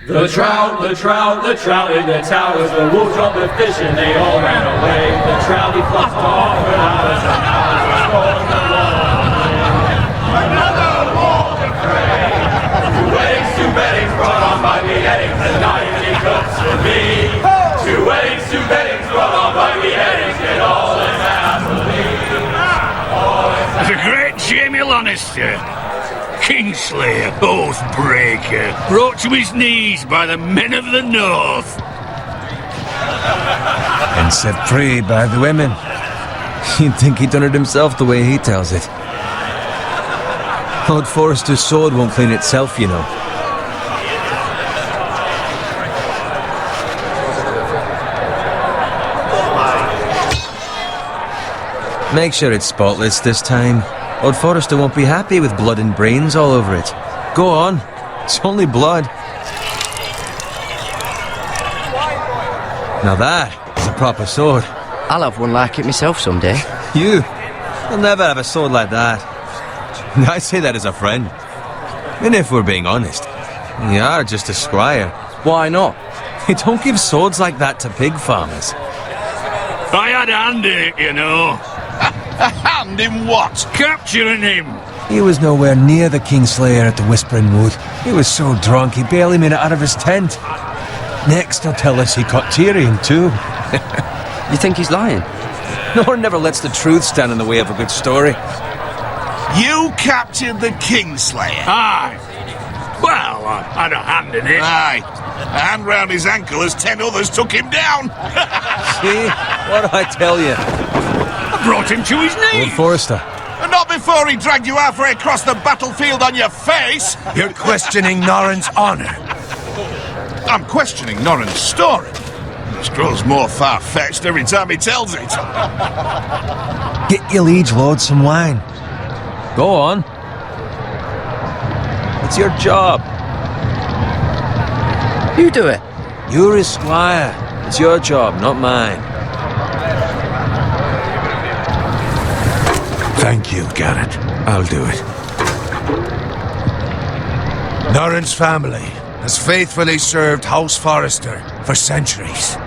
The trout in the towers, the wolves dropped the fish and they all ran away. The trout he flopped off for hours and hours, was scoring the wall. Another wall to pray. Two weddings brought on by beheadings, and night he cooks for me. Two weddings brought on by beheadings, and all is happily. The great Jamie Lannister, Kingslayer, Oathbreaker, brought to his knees by the men of the North. And set free by the women. You'd think he'd done it himself the way he tells it. Lord Forrester's sword won't clean itself, you know. Make sure it's spotless this time. Lord Forrester won't be happy with blood and brains all over it. Go on. It's only blood. Now that is a proper sword. I'll have one like it myself someday. You'll never have a sword like that. I say that as a friend. And if we're being honest, you are just a squire. Why not? You don't give swords like that to pig farmers. I had a hand in it, you know. A hand in what? Capturing him. He was nowhere near the Kingslayer at the Whispering Wood. He was so drunk he barely made it out of his tent. Next he'll tell us he caught Tyrion too. You think he's lying? No one never lets the truth stand in the way of a good story. You captured the Kingslayer? Aye. Well, I had a hand in it. Aye. A hand round his ankle as 10 others took him down. See? What did I tell you? I brought him to his knees. Lord Forrester. And not before he dragged you halfway across the battlefield on your face. You're questioning Norrin's honor. I'm questioning Norrin's story. It grows more far-fetched every time he tells it. Get your liege lord some wine. Go on. It's your job. You do it. You're his squire. It's your job, not mine. Thank you, Garrett. I'll do it. Norrin's family has faithfully served House Forrester for centuries.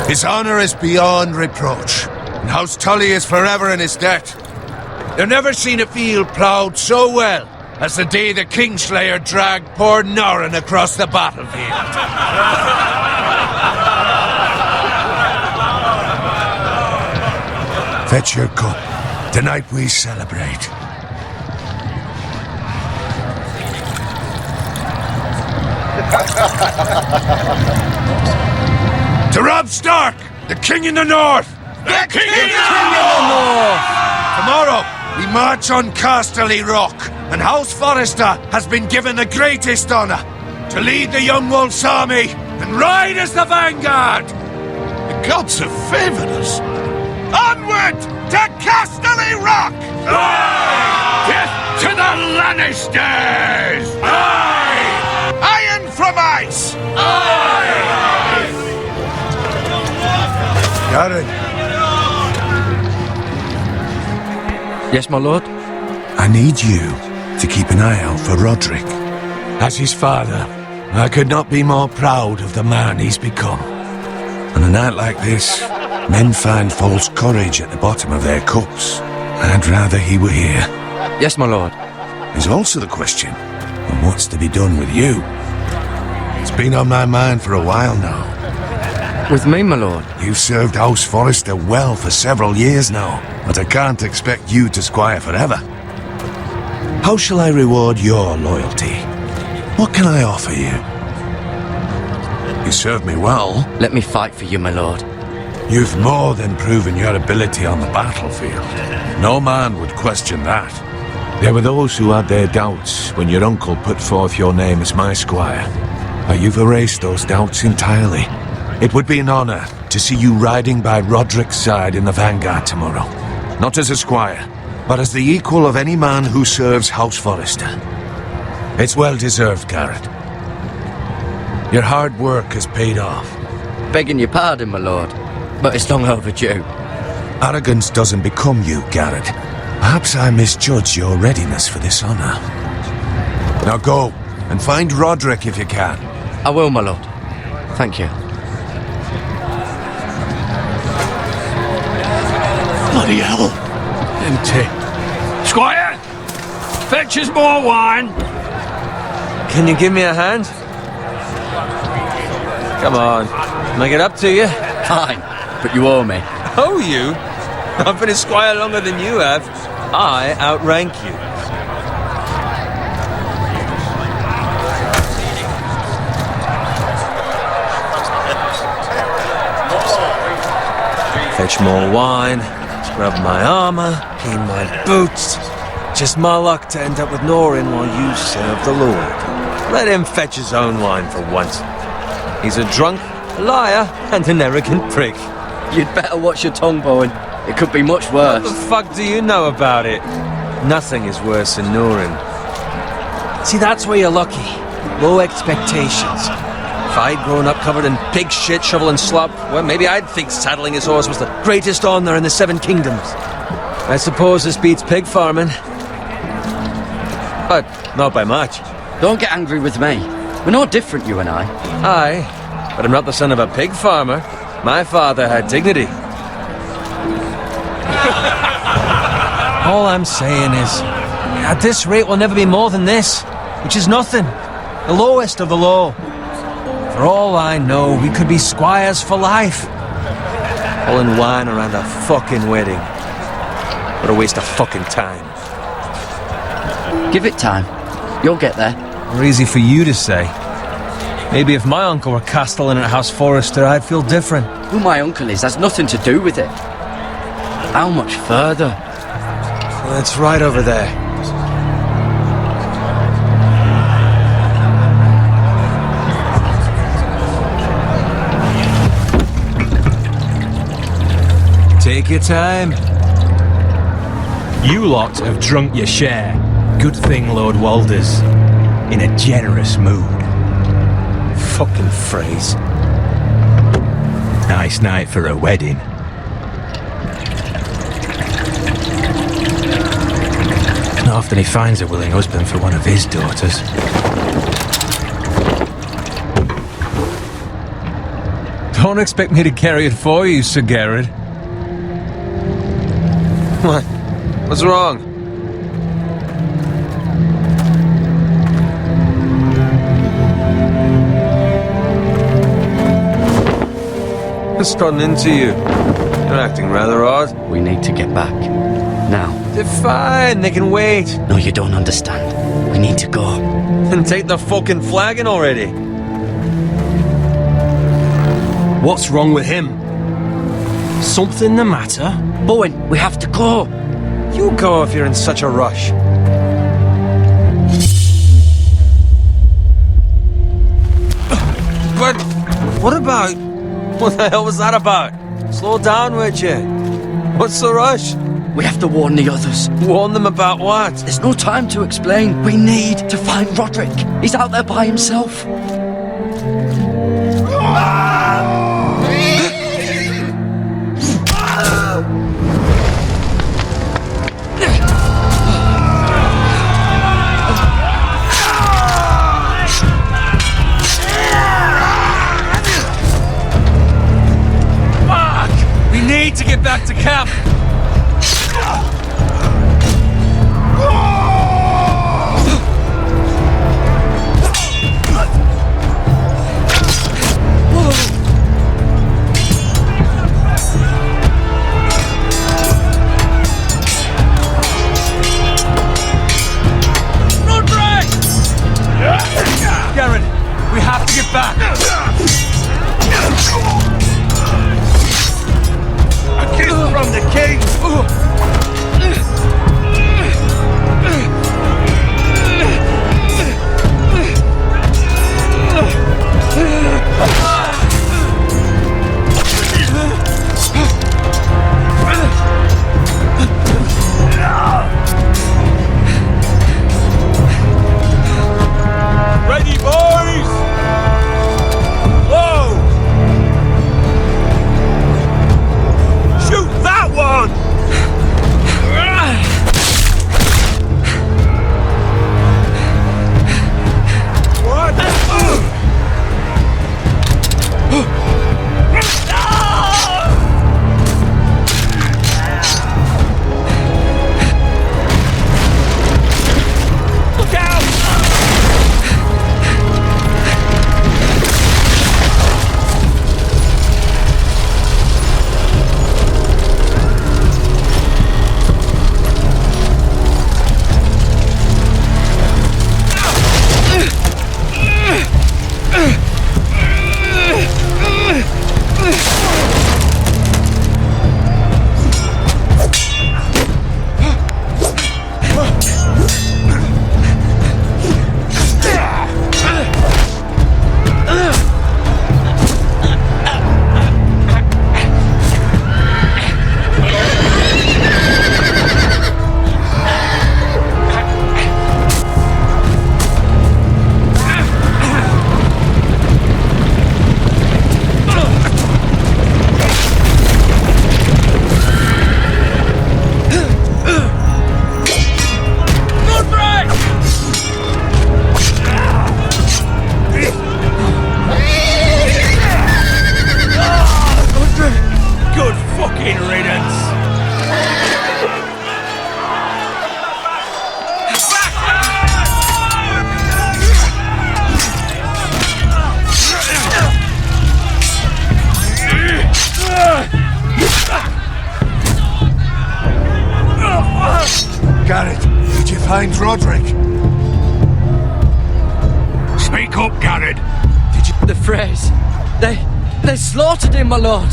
His honor is beyond reproach, and House Tully is forever in his debt. They've never seen a field ploughed so well as the day the Kingslayer dragged poor Norrin across the battlefield. Fetch your cup. Tonight we celebrate. To Robb Stark, the King in the North! The King in the North! Tomorrow, we march on Casterly Rock, and House Forrester has been given the greatest honor to lead the Young Wolf's army and ride as the vanguard! The gods have favored us. Onward to Casterly Rock! Aye! Death to the Lannisters! Aye! Iron from ice! Aye! Garrett, Yes, my lord? I need you to keep an eye out for Roderick. As his father, I could not be more proud of the man he's become. On a night like this, men find false courage at the bottom of their cups. I'd rather he were here. Yes, my lord. There's also the question of what's to be done with you. It's been on my mind for a while now. With me, my lord? You've served House Forrester well for several years now, but I can't expect you to squire forever. How shall I reward your loyalty? What can I offer you? You served me well. Let me fight for you, my lord. You've more than proven your ability on the battlefield. No man would question that. There were those who had their doubts when your uncle put forth your name as my squire. But you've erased those doubts entirely. It would be an honor to see you riding by Roderick's side in the vanguard tomorrow. Not as a squire, but as the equal of any man who serves House Forrester. It's well deserved, Garrett. Your hard work has paid off. Begging your pardon, my lord, but it's long overdue. Arrogance doesn't become you, Garrett. Perhaps I misjudged your readiness for this honor. Now go, And find Roderick if you can. I will, my lord. Thank you. Bloody hell. Empty. Squire! Fetch us more wine. Can you give me a hand? Come on. Make it up to you. Fine, but you owe me. Oh, you? I've been a squire longer than you have. I outrank you. Fetch more wine, scrub my armor, clean my boots. Just my luck to end up with Norin while you serve the Lord. Let him fetch his own wine for once. He's a drunk, a liar, and an arrogant prick. You'd better watch your tongue, Bowen. It could be much worse. What the fuck do you know about it? Nothing is worse than Norin. See, that's where you're lucky. Low expectations. If I'd grown up covered in pig shit, shovel and slop, well, maybe I'd think saddling his horse was the greatest honour in the Seven Kingdoms. I suppose this beats pig farming. But not by much. Don't get angry with me. We're no different, you and I. Aye, but I'm not the son of a pig farmer. My father had dignity. All I'm saying is, at this rate we'll never be more than this, which is nothing. The lowest of the low. For all I know, we could be squires for life. Pulling wine around a fucking wedding. What a waste of fucking time. Give it time. You'll get there. Or easy for you to say. Maybe if my uncle were castellan at House Forrester, I'd feel different. Who my uncle is has nothing to do with it. How much further? Well, it's right over there. Take your time. You lot have drunk your share. Good thing Lord Walder's in a generous mood. Fucking phrase. Nice night for a wedding. Not often he finds a willing husband for one of his daughters. Don't expect me to carry it for you, Sir Garrett. What? What's wrong? What's gotten into you? You're acting rather odd. We need to get back. Now. They're fine, they can wait. No, you don't understand. We need to go. And take the fucking flagon already. What's wrong with him? Something the matter? Bowen, we have to go. You go if you're in such a rush. But what about... What the hell was that about? Slow down, would you? What's the rush? We have to warn the others. Warn them about what? There's no time to explain. We need to find Roderick. He's out there by himself. We need to get back to camp. Garen, we have to get back. A kiss from the king. find Roderick? Speak up, Garrett. The phrase. They slaughtered him, my lord.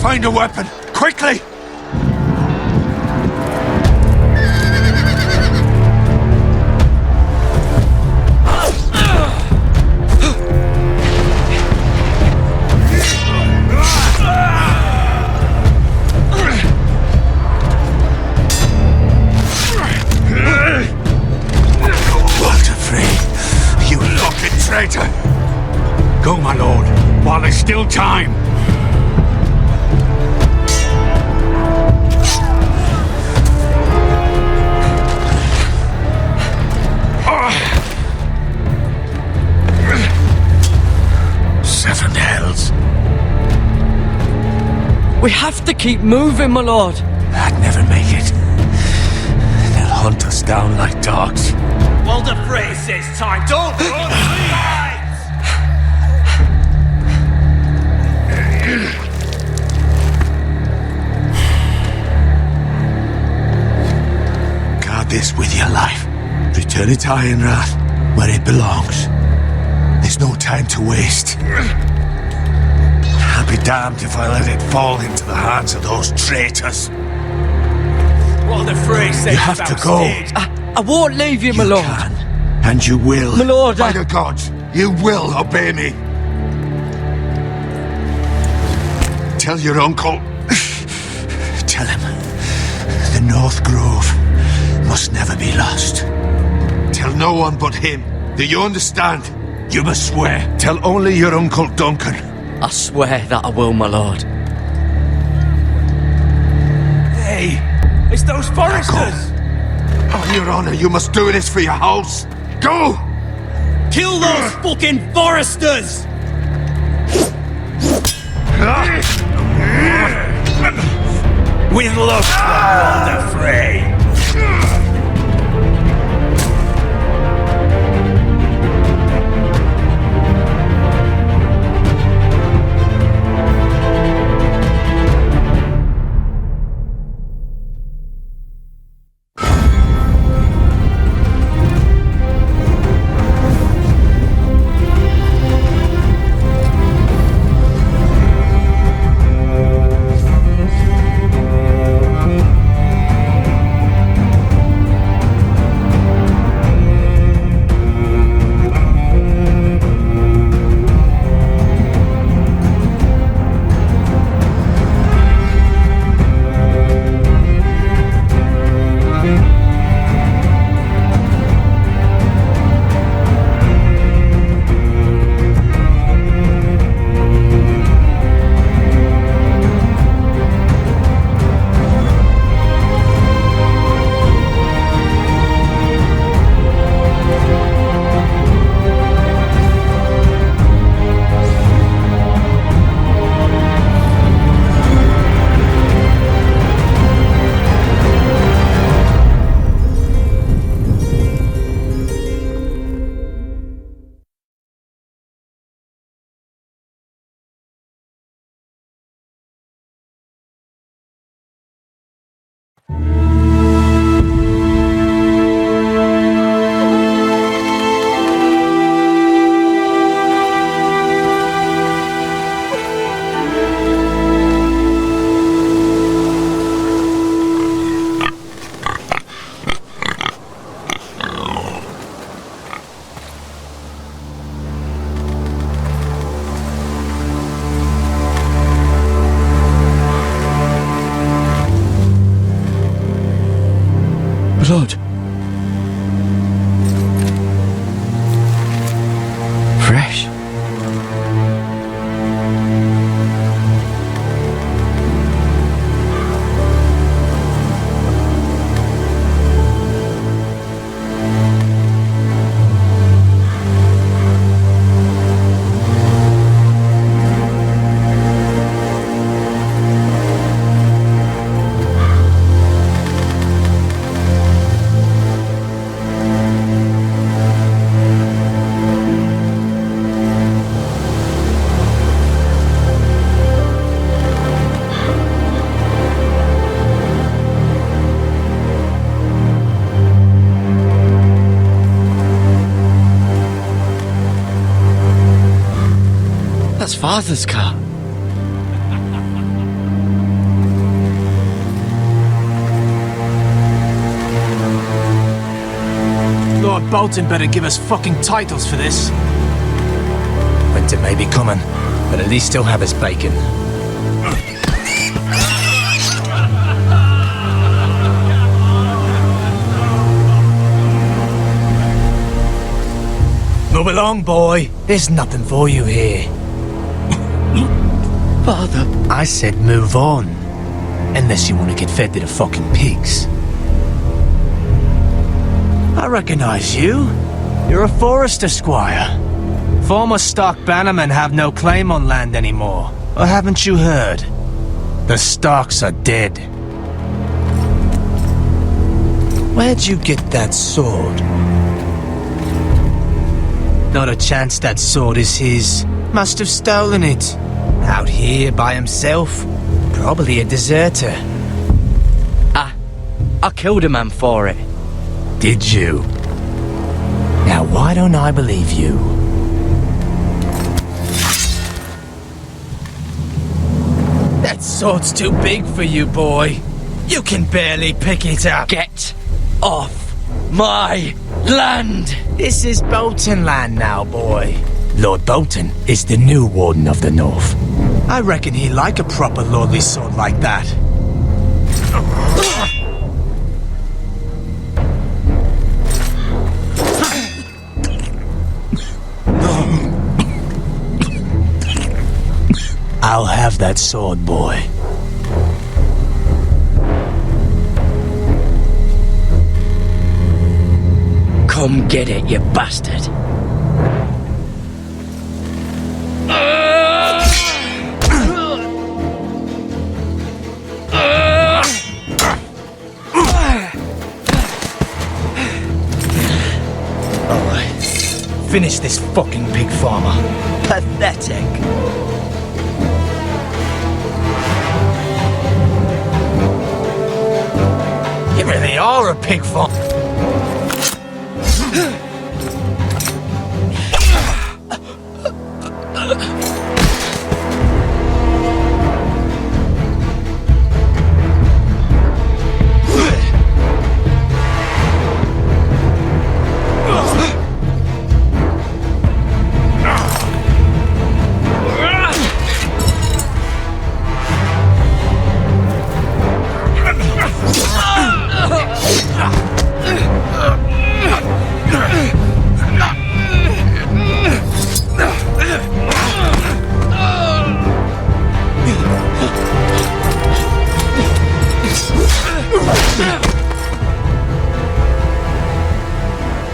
Find a weapon, quickly! Traitor! Go, my lord, while there's still time. Seven hells. We have to keep moving, my lord. I'd never make it. They'll hunt us down like dogs. Walder Frey says time. Don't run, please! Guard this with your life. Return it to Ironrath, where it belongs. There's no time to waste. I'll be damned if I let it fall into the hands of those traitors. Walder Frey says You have to go. I won't leave you, my lord. Can, and you will. My lord, By the gods, you will obey me. Tell your uncle. Tell him the North Grove must never be lost. Tell no one but him. Do you understand? You must swear. Tell only your Uncle Duncan. I swear that I will, my lord. Hey, it's those Forresters! On your honor, you must do this for your house. Go! Kill those fucking Forresters! With luck, Walder Frey. father's car. Lord Bolton better give us fucking titles for this. Winter may be coming, but at least he'll have his bacon. Move along, boy. There's nothing for you here. Father, I said move on. Unless you want to get fed to the fucking pigs. I recognize you. You're a Forrester squire. Former Stark bannermen have no claim on land anymore. Or haven't you heard? The Starks are dead. Where'd you get that sword? Not a chance that sword is his. Must have stolen it. Out here by himself. Probably a deserter. I killed a man for it. Did you? Now why don't I believe you? That sword's too big for you, boy. You can barely pick it up. Get off my land! This is Bolton land now, boy. Lord Bolton is the new Warden of the North. I reckon he'd like a proper lordly sword like that. I'll have that sword, boy. Come get it, you bastard. Alright. Finish this fucking pig farmer. Pathetic. You really are a pig farmer.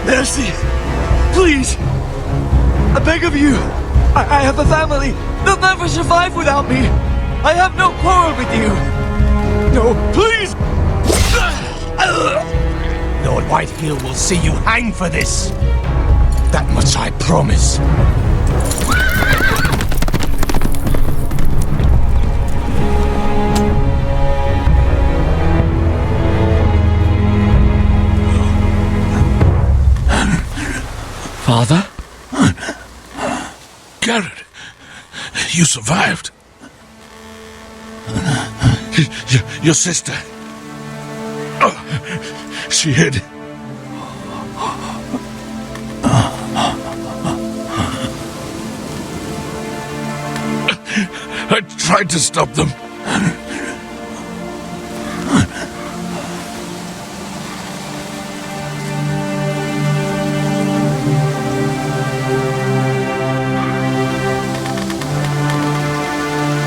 Mercy! Please! I beg of you! I have a family! They'll never survive without me! I have no quarrel with you! No, please! Lord Whitehill will see you hang for this. That much I promise. Father? Garrett, you survived. Your sister. Oh, she hid. I tried to stop them.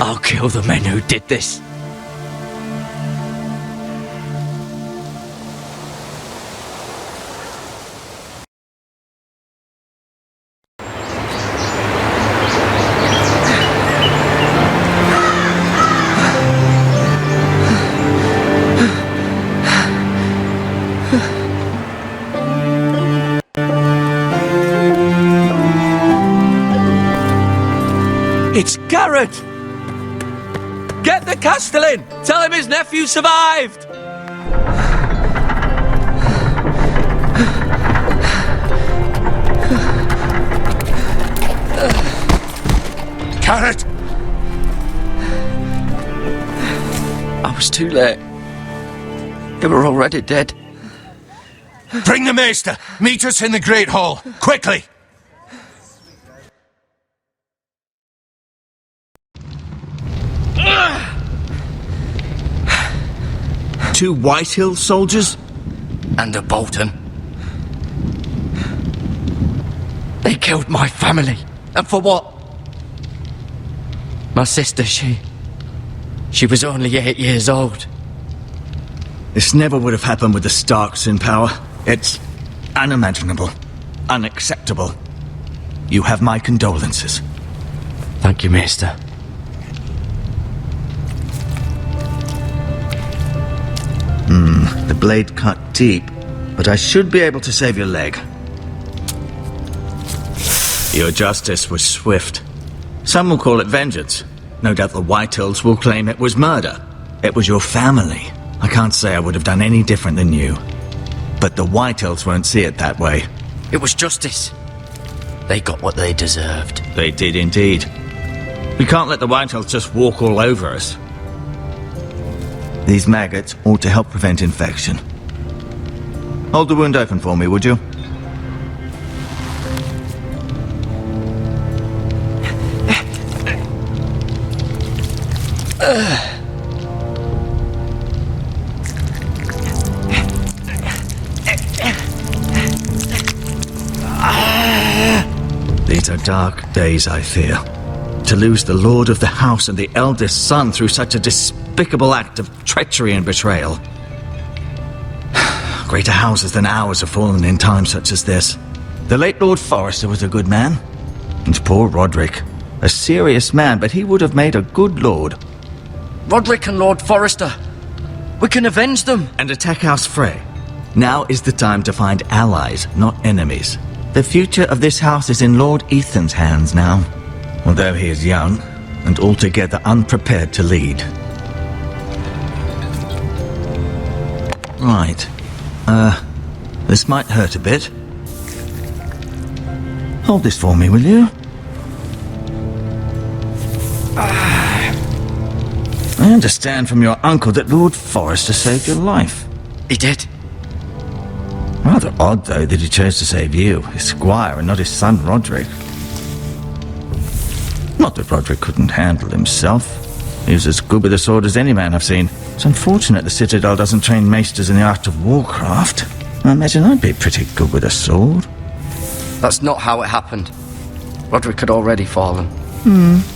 I'll kill the men who did this. It's Garrett! Get the Castellan! Tell him his nephew survived! Carrot! I was too late. They were already dead. Bring the maester! Meet us in the Great Hall! Quickly! Two Whitehill soldiers? And a Bolton. They killed my family. And for what? My sister, she was only 8 years old. This never would have happened with the Starks in power. It's unimaginable. Unacceptable. You have my condolences. Thank you, Maester. The blade cut deep, but I should be able to save your leg. Your justice was swift. Some will call it vengeance. No doubt the Whitehills will claim it was murder. It was your family. I can't say I would have done any different than you. But the Whitehills won't see it that way. It was justice. They got what they deserved. They did indeed. We can't let the Whitehills just walk all over us. These maggots ought to help prevent infection. Hold the wound open for me, would you? These are dark days, I fear. To lose the Lord of the House and the eldest son through such a despicable act of treachery and betrayal. Greater houses than ours have fallen in times such as this. The late Lord Forrester was a good man. And poor Roderick. A serious man, but he would have made a good lord. Roderick and Lord Forrester. We can avenge them. And attack House Frey. Now is the time to find allies, not enemies. The future of this house is in Lord Ethan's hands now. Although he is young, and altogether unprepared to lead. Right. This might hurt a bit. Hold this for me, will you? I understand from your uncle that Lord Forrester saved your life. He did. Rather odd, though, that he chose to save you, his squire, and not his son Roderick. Not that Roderick couldn't handle himself. He was as good with a sword as any man I've seen. It's unfortunate the Citadel doesn't train maesters in the art of warcraft. I imagine I'd be pretty good with a sword. That's not how it happened. Roderick had already fallen.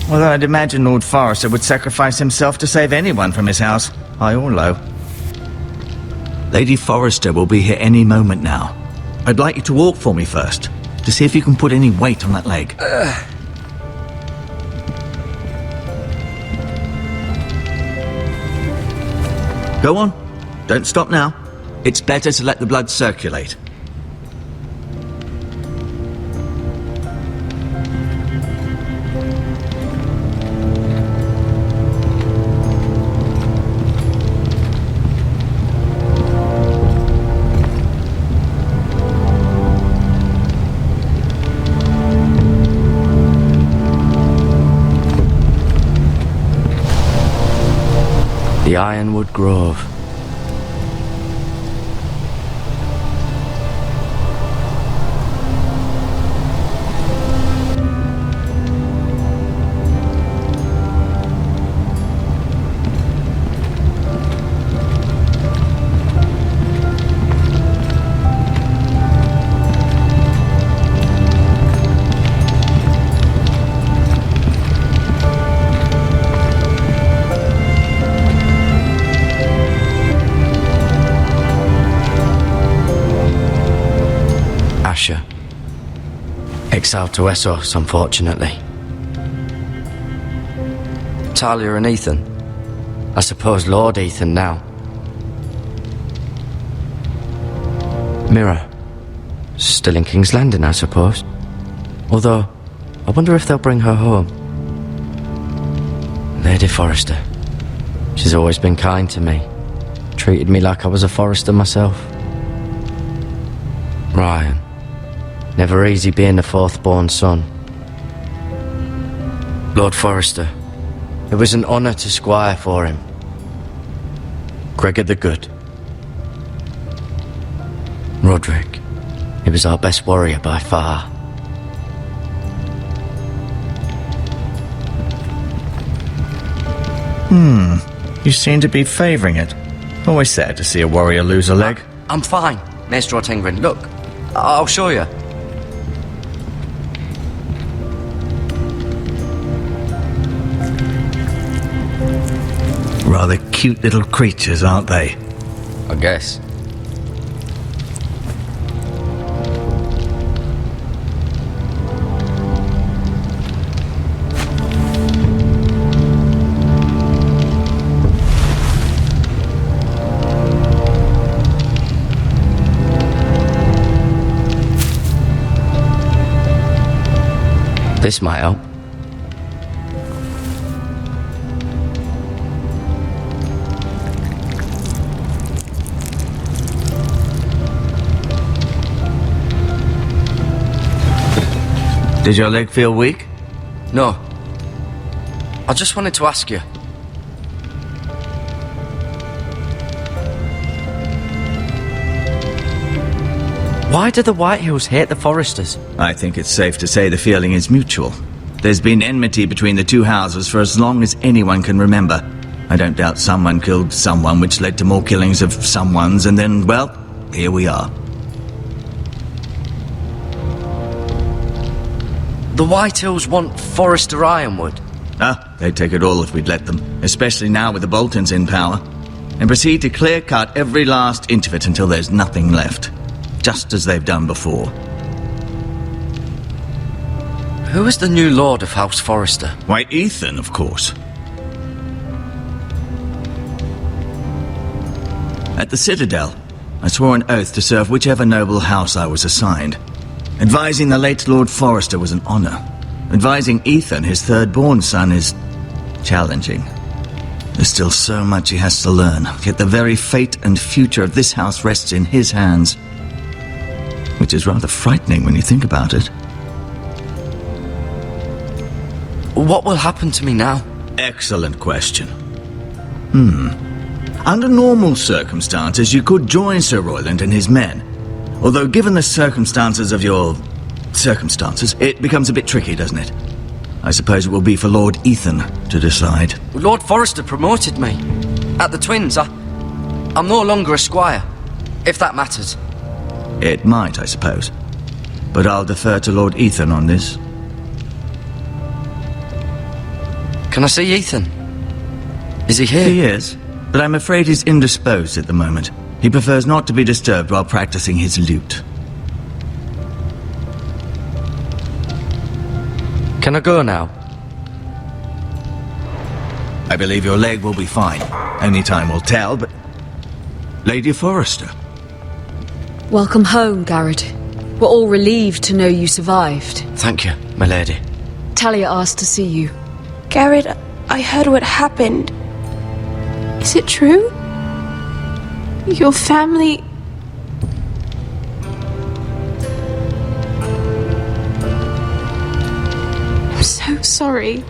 Well, I'd imagine Lord Forrester would sacrifice himself to save anyone from his house, high or low. Lady Forrester will be here any moment now. I'd like you to walk for me first, to see if you can put any weight on that leg. Go on. Don't stop now. It's better to let the blood circulate. The Ironwood Grove. Exiled to Westeros, unfortunately. Talia and Ethan. I suppose Lord Ethan now. Mira. Still in King's Landing, I suppose. Although, I wonder if they'll bring her home. Lady Forrester. She's always been kind to me. Treated me like I was a Forrester myself. Ryan. Never easy being the fourth-born son. Lord Forrester, it was an honour to squire for him. Gregor the Good. Roderick, he was our best warrior by far. You seem to be favouring it. Always sad to see a warrior lose a leg. I'm fine, Maestro Tengrin. Look, I'll show you. Rather cute little creatures, aren't they? I guess. This might help. Did your leg feel weak? No. I just wanted to ask you. Why do the Whitehills hate the Forresters? I think it's safe to say the feeling is mutual. There's been enmity between the two houses for as long as anyone can remember. I don't doubt someone killed someone, which led to more killings of someones, and then, well, here we are. The Whitehills want Forrester Ironwood. They'd take it all if we'd let them, especially now with the Boltons in power, and proceed to clear-cut every last inch of it until there's nothing left, just as they've done before. Who is the new Lord of House Forrester? Why, Ethan, of course. At the Citadel, I swore an oath to serve whichever noble house I was assigned. Advising the late Lord Forrester was an honor. Advising Ethan, his third-born son, is challenging. There's still so much he has to learn, yet the very fate and future of this house rests in his hands. Which is rather frightening when you think about it. What will happen to me now? Excellent question. Under normal circumstances, you could join Sir Royland and his men. Although given the circumstances of your circumstances, it becomes a bit tricky, doesn't it? I suppose it will be for Lord Ethan to decide. Lord Forrester promoted me. At the Twins, I'm no longer a squire, if that matters. It might, I suppose. But I'll defer to Lord Ethan on this. Can I see Ethan? Is he here? He is, but I'm afraid he's indisposed at the moment. He prefers not to be disturbed while practicing his lute. Can I go now? I believe your leg will be fine. Only time will tell, but... Lady Forrester. Welcome home, Garrett. We're all relieved to know you survived. Thank you, my lady. Talia asked to see you. Garrett, I heard what happened. Is it true? Your family... I'm so sorry.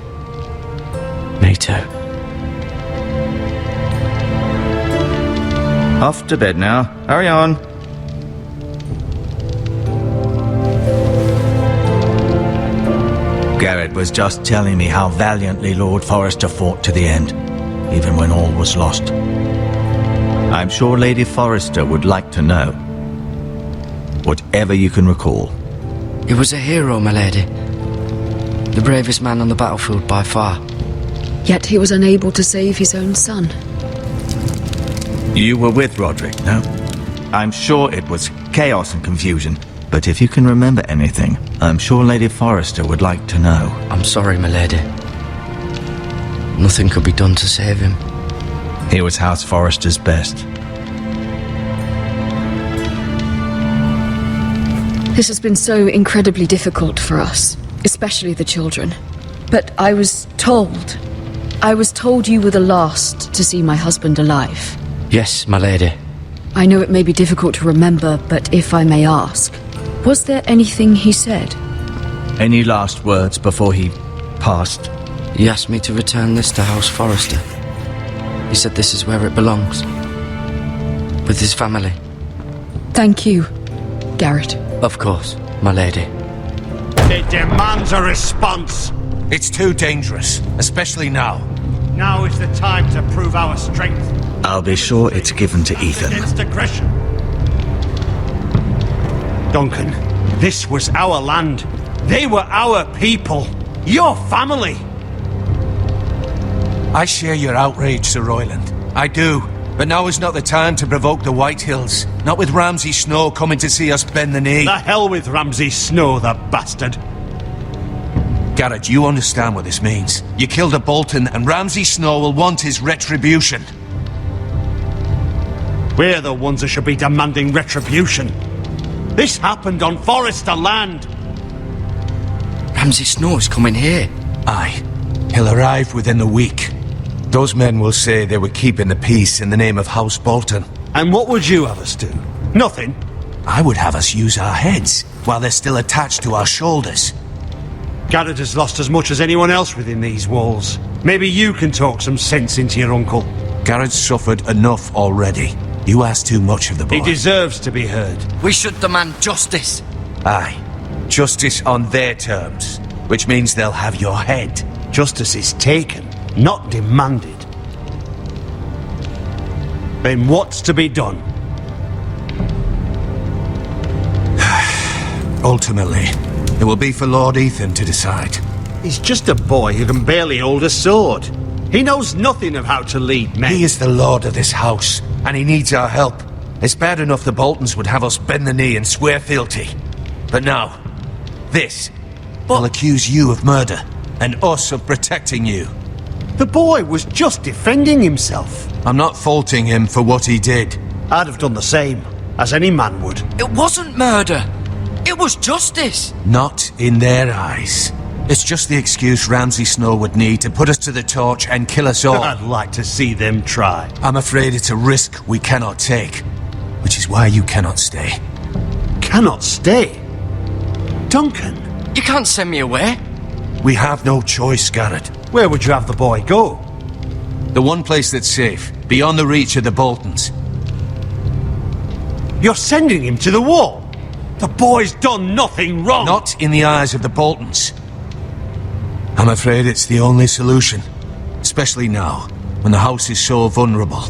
Me too. Off to bed now. Hurry on. Garrett was just telling me how valiantly Lord Forrester fought to the end, even when all was lost. I'm sure Lady Forrester would like to know. Whatever you can recall. He was a hero, my lady. The bravest man on the battlefield by far. Yet he was unable to save his own son. You were with Roderick, no? I'm sure it was chaos and confusion. But if you can remember anything, I'm sure Lady Forrester would like to know. I'm sorry, my lady. Nothing could be done to save him. He was House Forrester's best. This has been so incredibly difficult for us, especially the children. But I was told you were the last to see my husband alive. Yes, my lady. I know it may be difficult to remember, but if I may ask, was there anything he said? Any last words before he passed? He asked me to return this to House Forrester. He said this is where it belongs. With his family. Thank you, Garrett. Of course, my lady. It demands a response. It's too dangerous, especially now. Now is the time to prove our strength. I'll be sure it's given to Ethan. Against aggression. Duncan, this was our land. They were our people. Your family. I share your outrage, Sir Royland. I do. But now is not the time to provoke the White Hills. Not with Ramsay Snow coming to see us bend the knee. The hell with Ramsay Snow, the bastard. Garrett, you understand what this means. You killed a Bolton, and Ramsay Snow will want his retribution. We're the ones that should be demanding retribution. This happened on Forrester land. Ramsay Snow is coming here. Aye. He'll arrive within the week. Those men will say they were keeping the peace in the name of House Bolton. And what would you have us do? Nothing. I would have us use our heads, while they're still attached to our shoulders. Garrett has lost as much as anyone else within these walls. Maybe you can talk some sense into your uncle. Garrett's suffered enough already. You ask too much of the boy. He deserves to be heard. We should demand justice. Aye. Justice on their terms, which means they'll have your head. Justice is taken, not demanded. Then what's to be done? Ultimately, it will be for Lord Ethan to decide. He's just a boy who can barely hold a sword. He knows nothing of how to lead men. He is the lord of this house, and he needs our help. It's bad enough the Boltons would have us bend the knee and swear fealty. But now, this will accuse you of murder, and us of protecting you. The boy was just defending himself. I'm not faulting him for what he did. I'd have done the same, as any man would. It wasn't murder. It was justice. Not in their eyes. It's just the excuse Ramsay Snow would need to put us to the torch and kill us all. I'd like to see them try. I'm afraid it's a risk we cannot take, which is why you cannot stay. Cannot stay? Duncan? You can't send me away. We have no choice, Garrett. Where would you have the boy go? The one place that's safe, beyond the reach of the Boltons. You're sending him to the wall? The boy's done nothing wrong! Not in the eyes of the Boltons. I'm afraid it's the only solution. Especially now, when the house is so vulnerable.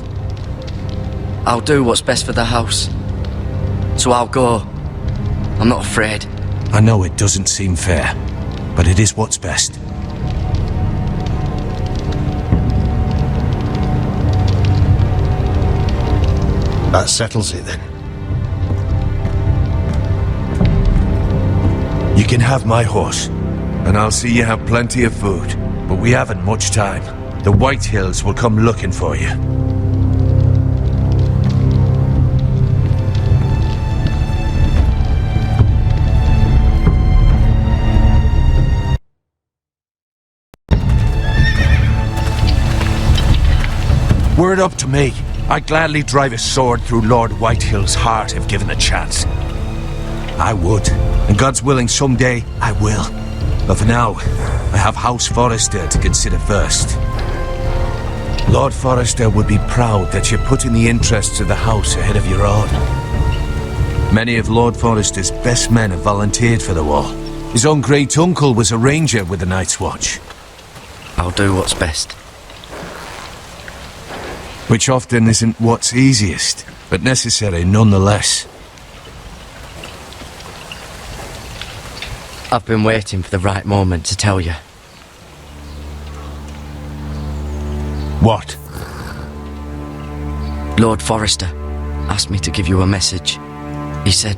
I'll do what's best for the house. So I'll go. I'm not afraid. I know it doesn't seem fair, but it is what's best. That settles it then. You can have my horse, and I'll see you have plenty of food. But we haven't much time. The White Hills will come looking for you. Were it up to me, I'd gladly drive a sword through Lord Whitehill's heart if given the chance. I would, and God's willing someday I will. But for now, I have House Forrester to consider first. Lord Forrester would be proud that you're putting the interests of the house ahead of your own. Many of Lord Forrester's best men have volunteered for the war. His own great-uncle was a ranger with the Night's Watch. I'll do what's best. Which often isn't what's easiest, but necessary nonetheless. I've been waiting for the right moment to tell you. What? Lord Forrester asked me to give you a message. He said,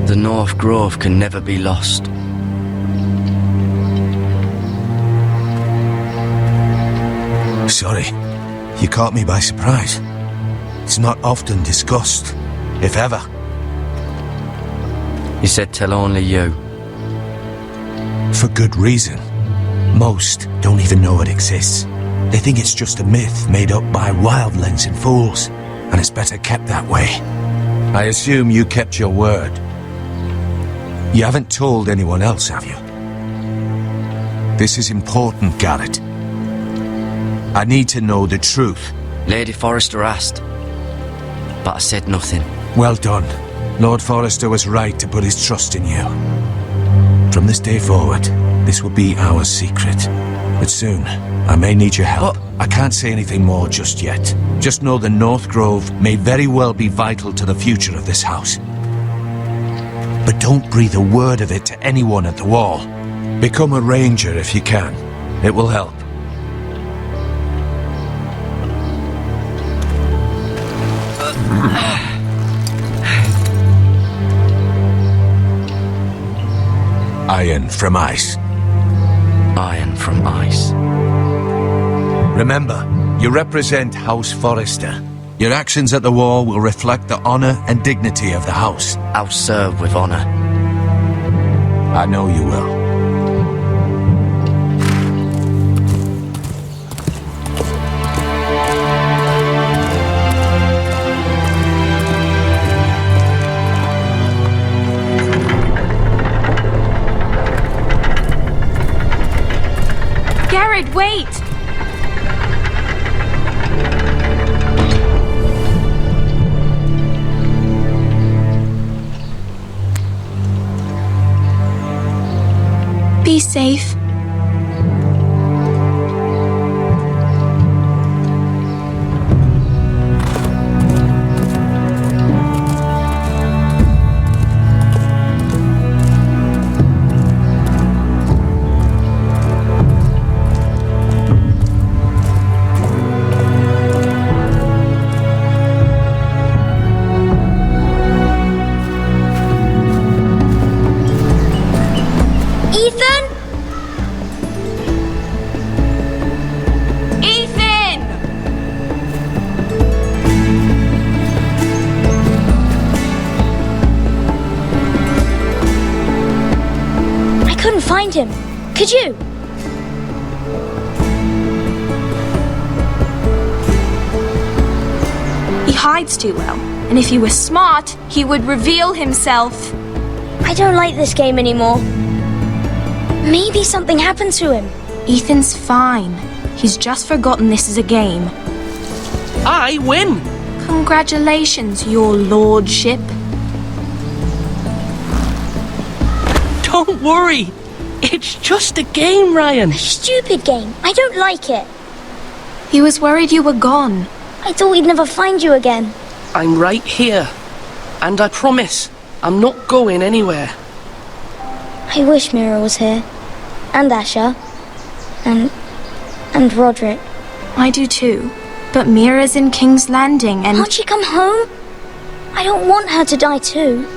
the North Grove can never be lost. Sorry, you caught me by surprise. It's not often discussed, if ever. He said tell only you. For good reason. Most don't even know it exists. They think it's just a myth made up by wildlings and fools, and it's better kept that way. I assume you kept your word. You haven't told anyone else, have you? This is important, Garrett. I need to know the truth. Lady Forrester asked, but I said nothing. Well done. Lord Forrester was right to put his trust in you. From this day forward, this will be our secret. But soon, I may need your help. I can't say anything more just yet. Just know the North Grove may very well be vital to the future of this house. But don't breathe a word of it to anyone at the Wall. Become a ranger if you can. It will help. Iron from ice. Iron from ice. Remember, you represent House Forrester. Your actions at the Wall will reflect the honor and dignity of the house. I'll serve with honor. I know you will. Garrett, wait! Be safe. Find him. Could you? He hides too well, and if he were smart, he would reveal himself. I don't like this game anymore. Maybe something happened to him. Ethan's fine. He's just forgotten this is a game. I win! Congratulations, your lordship. Don't worry. It's just a game, Ryan. A stupid game. I don't like it. He was worried you were gone. I thought we'd never find you again. I'm right here. And I promise, I'm not going anywhere. I wish Mira was here. And Asher. And Roderick. I do too. But Mira's in King's Landing and... Can't she come home? I don't want her to die too.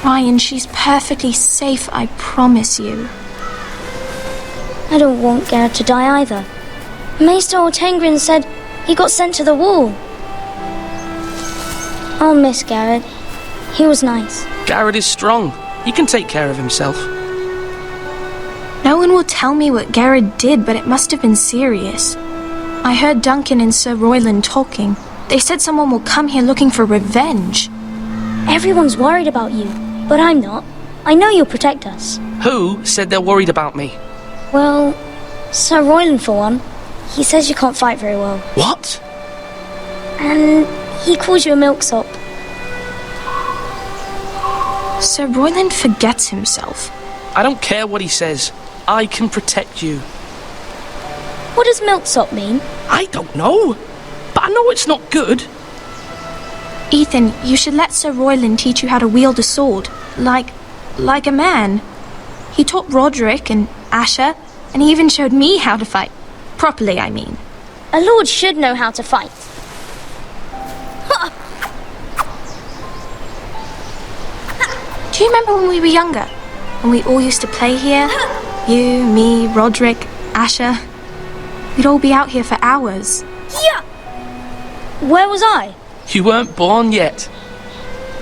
Ryan, she's perfectly safe, I promise you. I don't want Garrett to die either. Maester Ortengrin said he got sent to the Wall. I'll miss Garrett. He was nice. Garrett is strong. He can take care of himself. No one will tell me what Garrett did, but it must have been serious. I heard Duncan and Sir Royland talking. They said someone will come here looking for revenge. Everyone's worried about you, but I'm not. I know you'll protect us. Who said they're worried about me? Well, Sir Royland for one. He says you can't fight very well. What? And he calls you a milksop. Sir Royland forgets himself. I don't care what he says. I can protect you. What does milksop mean? I don't know. But I know it's not good. Ethan, you should let Sir Royland teach you how to wield a sword. Like a man. He taught Roderick and Asher, and he even showed me how to fight. Properly, I mean. A lord should know how to fight. Do you remember when we were younger? When we all used to play here? You, me, Roderick, Asher. We'd all be out here for hours. Yeah! Where was I? You weren't born yet.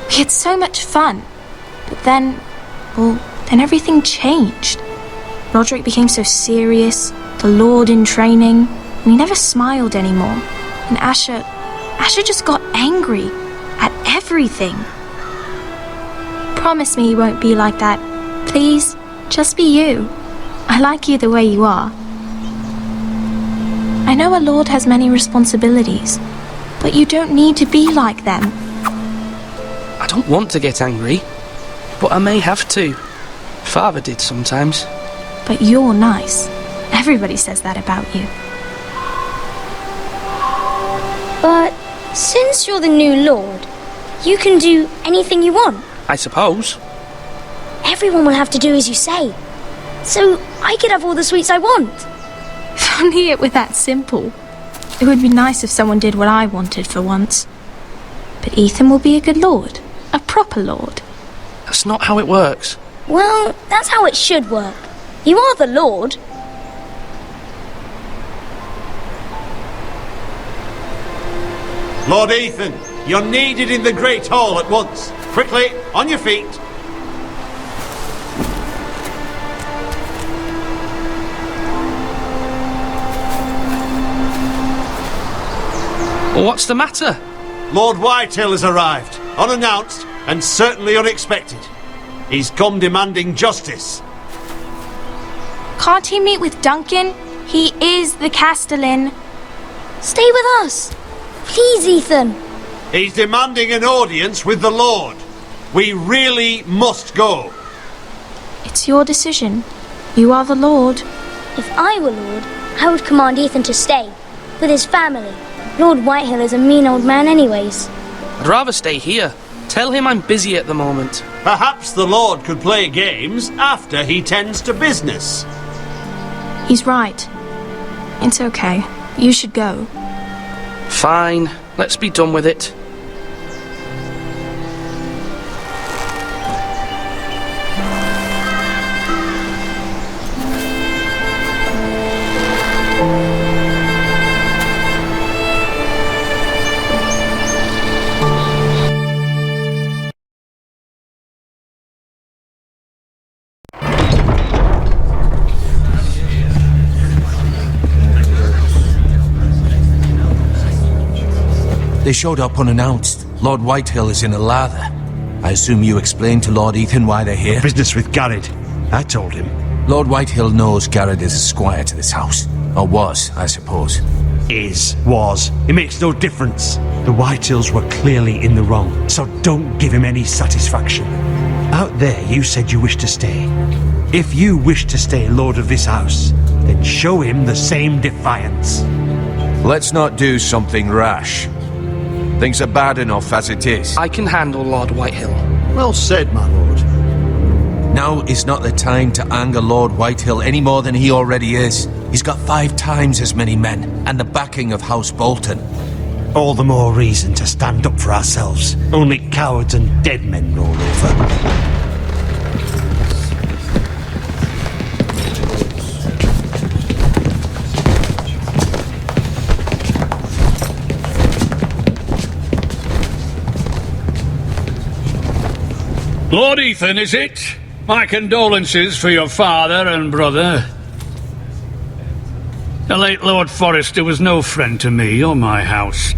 We had so much fun. But then everything changed. Roderick became so serious, the Lord in training, and he never smiled anymore. And Asher just got angry at everything. Promise me you won't be like that. Please, just be you. I like you the way you are. I know a lord has many responsibilities, but you don't need to be like them. I don't want to get angry, but I may have to. Father did sometimes. But you're nice. Everybody says that about you. But since you're the new lord, you can do anything you want. I suppose. Everyone will have to do as you say. So I could have all the sweets I want. If only it were that simple. It would be nice if someone did what I wanted for once. But Ethan will be a good lord. A proper lord. That's not how it works. Well, that's how it should work. You are the lord. Lord Ethan, you're needed in the Great Hall at once. Quickly, on your feet. What's the matter? Lord Whitehill has arrived, unannounced and certainly unexpected. He's come demanding justice. Can't he meet with Duncan? He is the Castellan. Stay with us. Please, Ethan. He's demanding an audience with the Lord. We really must go. It's your decision. You are the Lord. If I were Lord, I would command Ethan to stay, with his family. Lord Whitehill is a mean old man anyways. I'd rather stay here. Tell him I'm busy at the moment. Perhaps the Lord could play games after he tends to business. He's right. It's okay. You should go. Fine. Let's be done with it. They showed up unannounced. Lord Whitehill is in a lather. I assume you explained to Lord Ethan why they're here? Business with Garrett. I told him. Lord Whitehill knows Garrett is a squire to this house. Or was, I suppose. Was. It makes no difference. The Whitehills were clearly in the wrong, so don't give him any satisfaction. Out there, you said you wished to stay. If you wish to stay Lord of this house, then show him the same defiance. Let's not do something rash. Things are bad enough as it is. I can handle Lord Whitehill. Well said, my lord. Now is not the time to anger Lord Whitehill any more than he already is. He's got 5 times as many men, and the backing of House Bolton. All the more reason to stand up for ourselves. Only cowards and dead men roll over. Lord Ethan, is it? My condolences for your father and brother. The late Lord Forrester was no friend to me or my house.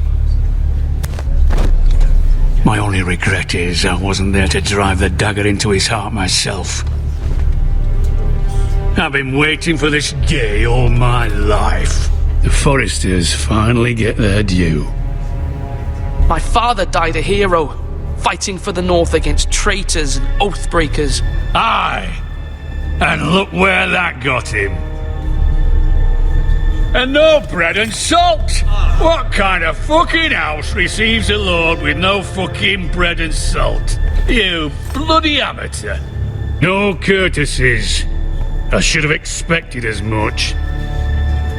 My only regret is I wasn't there to drive the dagger into his heart myself. I've been waiting for this day all my life. The Forresters finally get their due. My father died a hero, fighting for the North against traitors and oath-breakers. Aye, and look where that got him. And no bread and salt! What kind of fucking house receives a lord with no fucking bread and salt? You bloody amateur. No courtesies. I should have expected as much.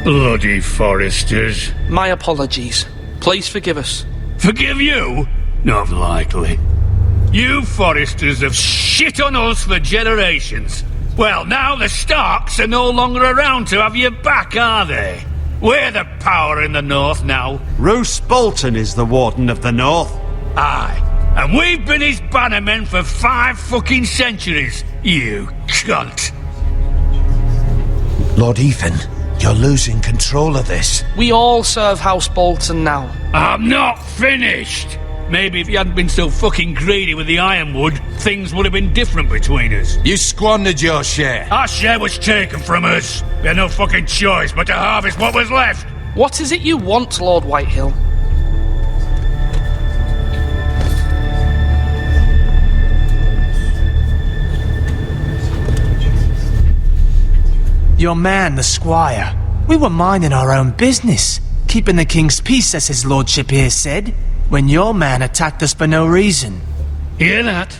Bloody Forresters. My apologies. Please forgive us. Forgive you? Not likely. You Forresters have shit on us for generations. Well, now the Starks are no longer around to have your back, are they? We're the power in the North now. Roose Bolton is the Warden of the North. Aye. And we've been his bannermen for 5 fucking centuries. You cunt. Lord Ethan, you're losing control of this. We all serve House Bolton now. I'm not finished. Maybe if you hadn't been so fucking greedy with the ironwood, things would have been different between us. You squandered your share. Our share was taken from us. We had no fucking choice but to harvest what was left. What is it you want, Lord Whitehill? Your man, the squire. We were minding our own business, keeping the king's peace, as his lordship here said, when your man attacked us for no reason. Hear that?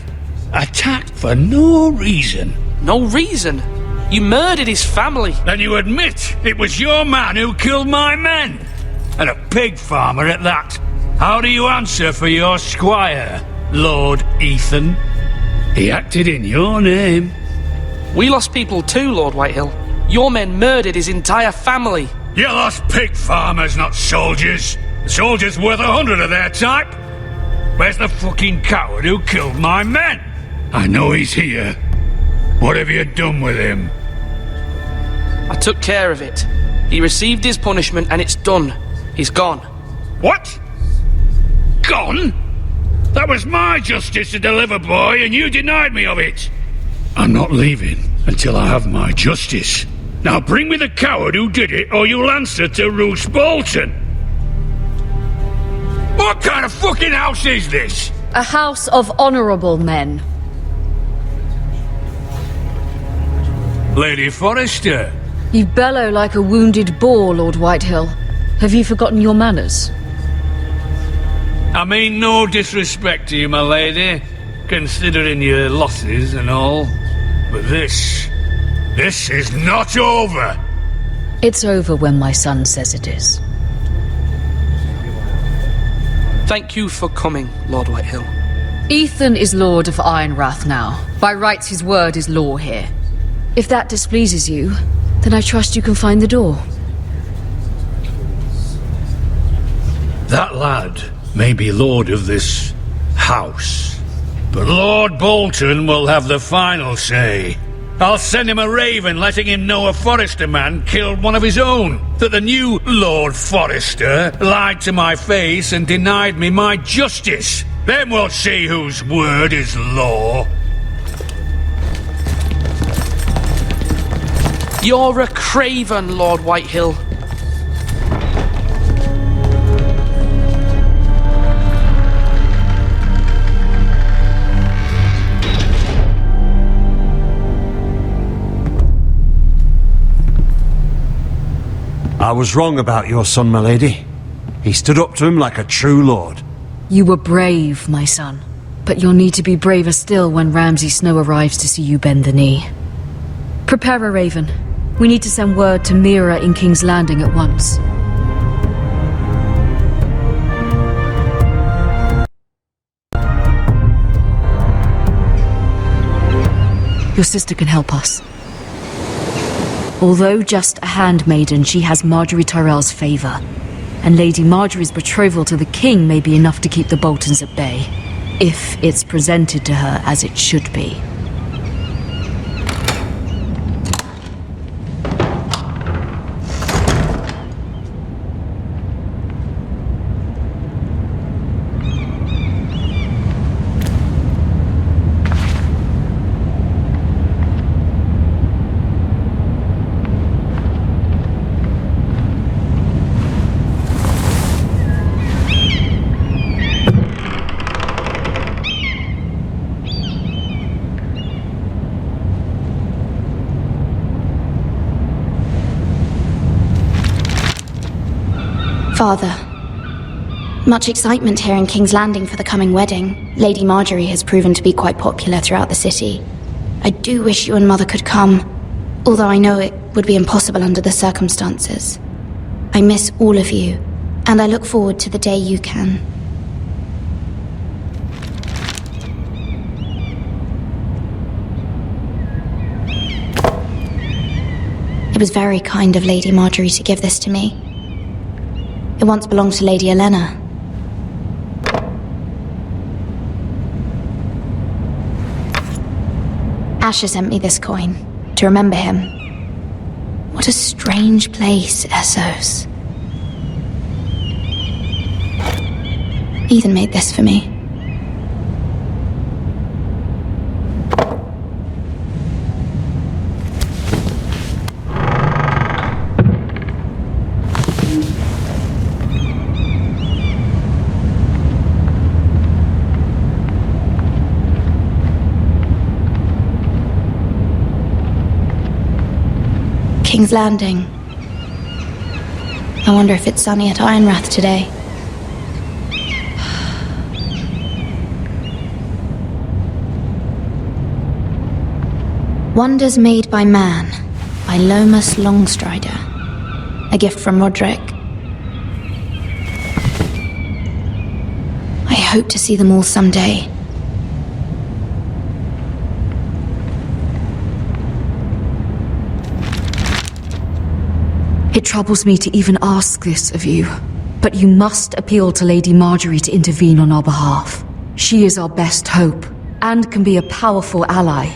Attacked for no reason. No reason? You murdered his family. Then you admit it was your man who killed my men. And a pig farmer at that. How do you answer for your squire, Lord Ethan? He acted in your name. We lost people too, Lord Whitehill. Your men murdered his entire family. You lost pig farmers, not soldiers. The soldiers worth 100 of their type. Where's the fucking coward who killed my men? I know he's here. What have you done with him? I took care of it. He received his punishment and it's done. He's gone. What? Gone? That was my justice to deliver, boy, and you denied me of it. I'm not leaving until I have my justice. Now bring me the coward who did it, or you'll answer to Roose Bolton. What kind of fucking house is this? A house of honorable men. Lady Forrester. You bellow like a wounded boar, Lord Whitehill. Have you forgotten your manners? I mean no disrespect to you, my lady, considering your losses and all. But this is not over. It's over when my son says it is. Thank you for coming, Lord Whitehill. Ethan is Lord of Ironrath now. By rights, his word is law here. If that displeases you, then I trust you can find the door. That lad may be lord of this house, but Lord Bolton will have the final say. I'll send him a raven letting him know a Forrester man killed one of his own, that the new Lord Forrester lied to my face and denied me my justice. Then we'll see whose word is law. You're a craven, Lord Whitehill. I was wrong about your son, my lady. He stood up to him like a true lord. You were brave, my son. But you'll need to be braver still when Ramsay Snow arrives to see you bend the knee. Prepare a raven. We need to send word to Mira in King's Landing at once. Your sister can help us. Although just a handmaiden, she has Marjorie Tyrell's favour. And Lady Marjorie's betrothal to the king may be enough to keep the Boltons at bay. If it's presented to her as it should be. Father, much excitement here in King's Landing for the coming wedding. Lady Marjorie has proven to be quite popular throughout the city. I do wish you and Mother could come, although I know it would be impossible under the circumstances. I miss all of you, and I look forward to the day you can. It was very kind of Lady Marjorie to give this to me. It once belonged to Lady Elena. Asher sent me this coin to remember him. What a strange place, Essos. Ethan made this for me. King's Landing. I wonder if it's sunny at Ironrath today. Wonders Made by Man, by Lomas Longstrider. A gift from Roderick. I hope to see them all someday. It troubles me to even ask this of you, but you must appeal to Lady Marjorie to intervene on our behalf. She is our best hope, and can be a powerful ally,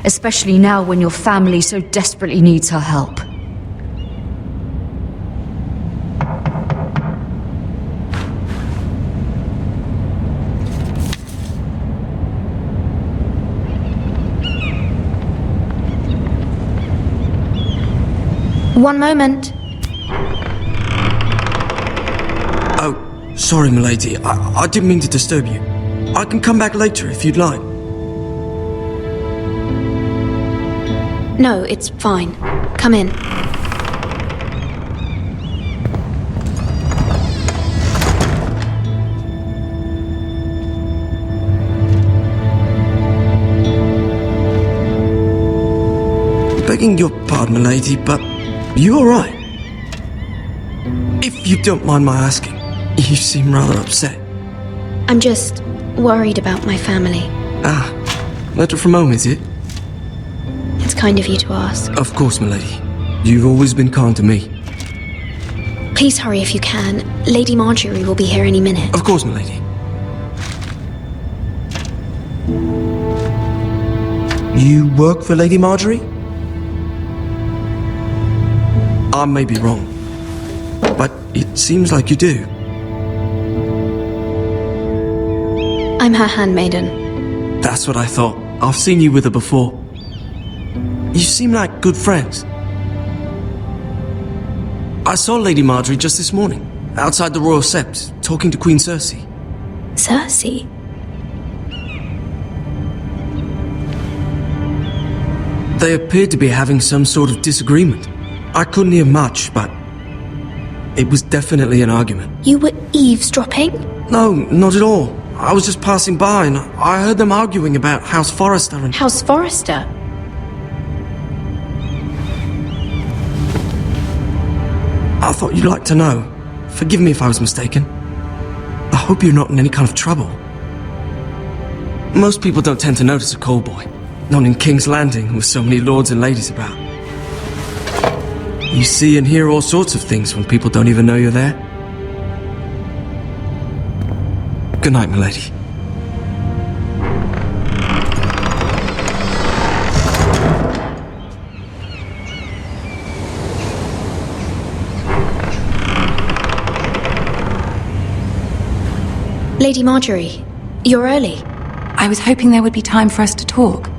especially now when your family so desperately needs her help. One moment. Oh, sorry, milady. I didn't mean to disturb you. I can come back later if you'd like. No, it's fine. Come in. Begging your pardon, milady, but you alright? If you don't mind my asking, you seem rather upset. I'm just worried about my family. Ah, letter from home, is it? It's kind of you to ask. Of course, milady. You've always been kind to me. Please hurry if you can. Lady Marjorie will be here any minute. Of course, milady. You work for Lady Marjorie? I may be wrong, but it seems like you do. I'm her handmaiden. That's what I thought. I've seen you with her before. You seem like good friends. I saw Lady Marjorie just this morning, outside the Royal Sept, talking to Queen Cersei. Cersei? They appeared to be having some sort of disagreement. I couldn't hear much, but it was definitely an argument. You were eavesdropping? No, not at all. I was just passing by and I heard them arguing about House Forrester and... House Forrester? I thought you'd like to know. Forgive me if I was mistaken. I hope you're not in any kind of trouble. Most people don't tend to notice a callboy. Not in King's Landing with so many lords and ladies about. You see and hear all sorts of things when people don't even know you're there. Good night, milady. Lady Marjorie, you're early. I was hoping there would be time for us to talk.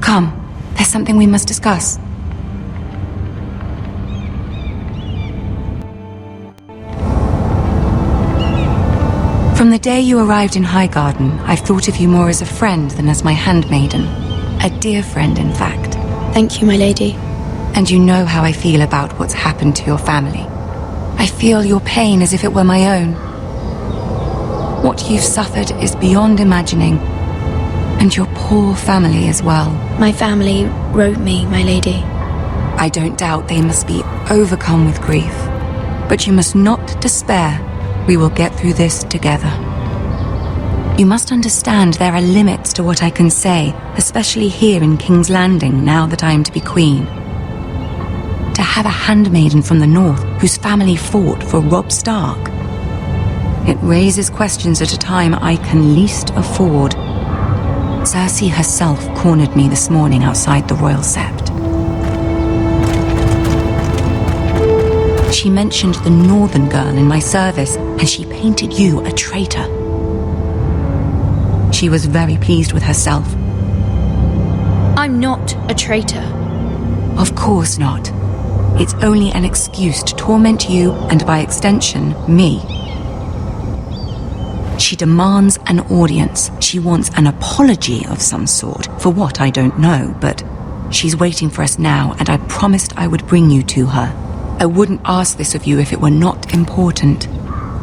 Come, there's something we must discuss. From the day you arrived in Highgarden, I've thought of you more as a friend than as my handmaiden. A dear friend, in fact. Thank you, my lady. And you know how I feel about what's happened to your family. I feel your pain as if it were my own. What you've suffered is beyond imagining. And your poor family as well. My family wrote me, my lady. I don't doubt they must be overcome with grief. But you must not despair. We will get through this together. You must understand there are limits to what I can say, especially here in King's Landing, now that I am to be queen. To have a handmaiden from the north whose family fought for Robb Stark. It raises questions at a time I can least afford. Cersei herself cornered me this morning outside the Royal Sept. She mentioned the northern girl in my service, and she painted you a traitor. She was very pleased with herself. I'm not a traitor. Of course not. It's only an excuse to torment you, and by extension, me. She demands an audience. She wants an apology of some sort, for what I don't know, but she's waiting for us now, and I promised I would bring you to her. I wouldn't ask this of you if it were not important.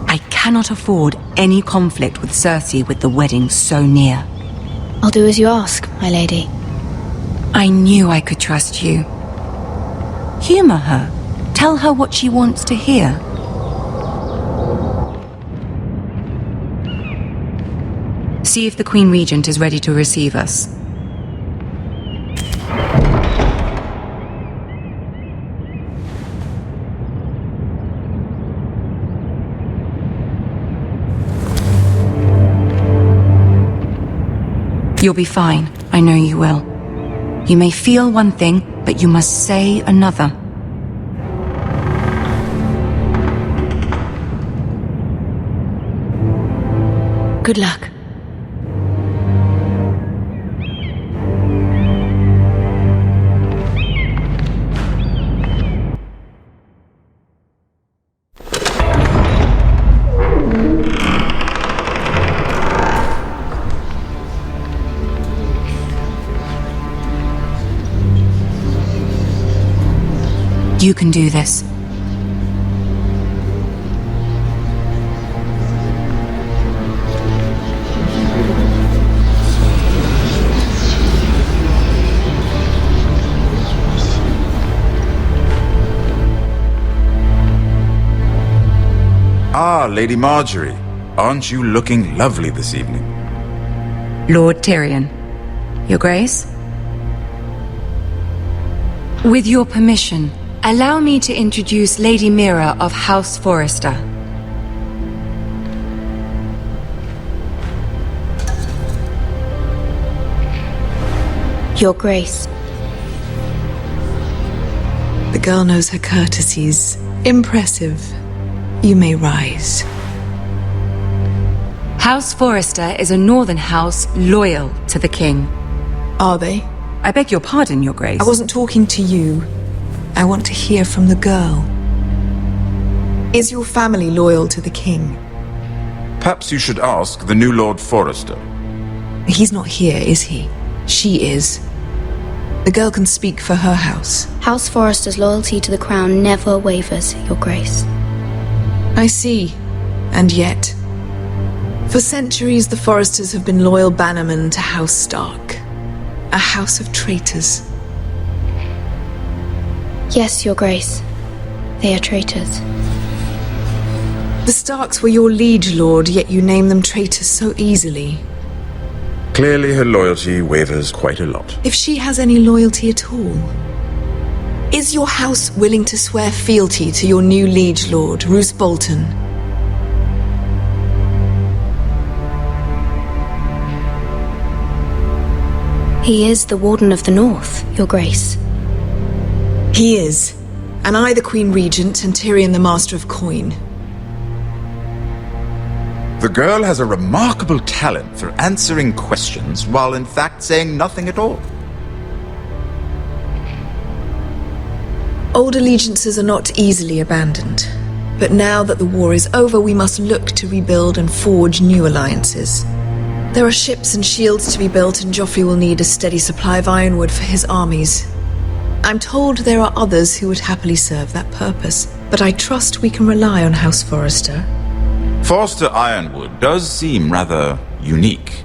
I cannot afford any conflict with Cersei with the wedding so near. I'll do as you ask, my lady. I knew I could trust you. Humor her. Tell her what she wants to hear. See if the Queen Regent is ready to receive us. You'll be fine. I know you will. You may feel one thing, but you must say another. Good luck. You can do this. Ah, Lady Marjorie. Aren't you looking lovely this evening? Lord Tyrion. Your Grace? With your permission, allow me to introduce Lady Mira of House Forrester. Your Grace. The girl knows her courtesies. Impressive. You may rise. House Forrester is a northern house loyal to the king. Are they? I beg your pardon, Your Grace. I wasn't talking to you. I want to hear from the girl. Is your family loyal to the king? Perhaps you should ask the new Lord Forrester. He's not here, is he? She is. The girl can speak for her house. House Forrester's loyalty to the crown never wavers, Your Grace. I see. And yet, for centuries the Forresters have been loyal bannermen to House Stark. A house of traitors. Yes, Your Grace. They are traitors. The Starks were your liege lord, yet you name them traitors so easily. Clearly her loyalty wavers quite a lot. If she has any loyalty at all. Is your house willing to swear fealty to your new liege lord, Roose Bolton? He is the Warden of the North, Your Grace. He is. And I the Queen Regent and Tyrion the Master of Coin. The girl has a remarkable talent for answering questions while in fact saying nothing at all. Old allegiances are not easily abandoned. But now that the war is over, we must look to rebuild and forge new alliances. There are ships and shields to be built, and Joffrey will need a steady supply of ironwood for his armies. I'm told there are others who would happily serve that purpose, but I trust we can rely on House Forrester. Forrester Ironwood does seem rather unique.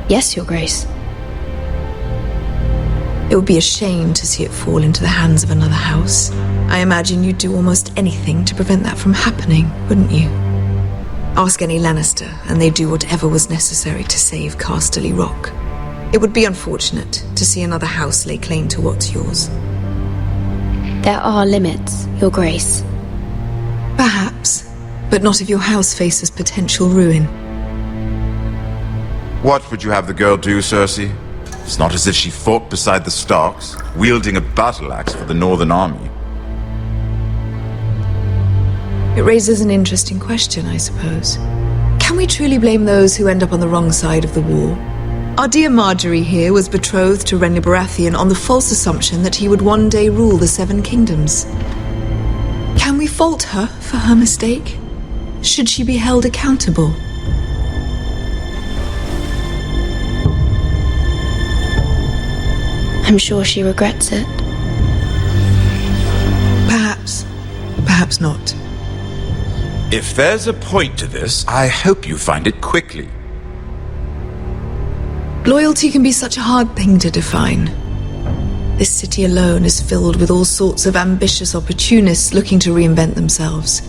Yes, Your Grace. It would be a shame to see it fall into the hands of another house. I imagine you'd do almost anything to prevent that from happening, wouldn't you? Ask any Lannister, and they'd do whatever was necessary to save Casterly Rock. It would be unfortunate to see another house lay claim to what's yours. There are limits, Your Grace. Perhaps, but not if your house faces potential ruin. What would you have the girl do, Cersei? It's not as if she fought beside the Starks, wielding a battle axe for the Northern Army. It raises an interesting question, I suppose. Can we truly blame those who end up on the wrong side of the war? Our dear Marjorie here was betrothed to Renly Baratheon on the false assumption that he would one day rule the Seven Kingdoms. Can we fault her for her mistake? Should she be held accountable? I'm sure she regrets it. Perhaps. Perhaps not. If there's a point to this, I hope you find it quickly. Loyalty can be such a hard thing to define. This city alone is filled with all sorts of ambitious opportunists looking to reinvent themselves,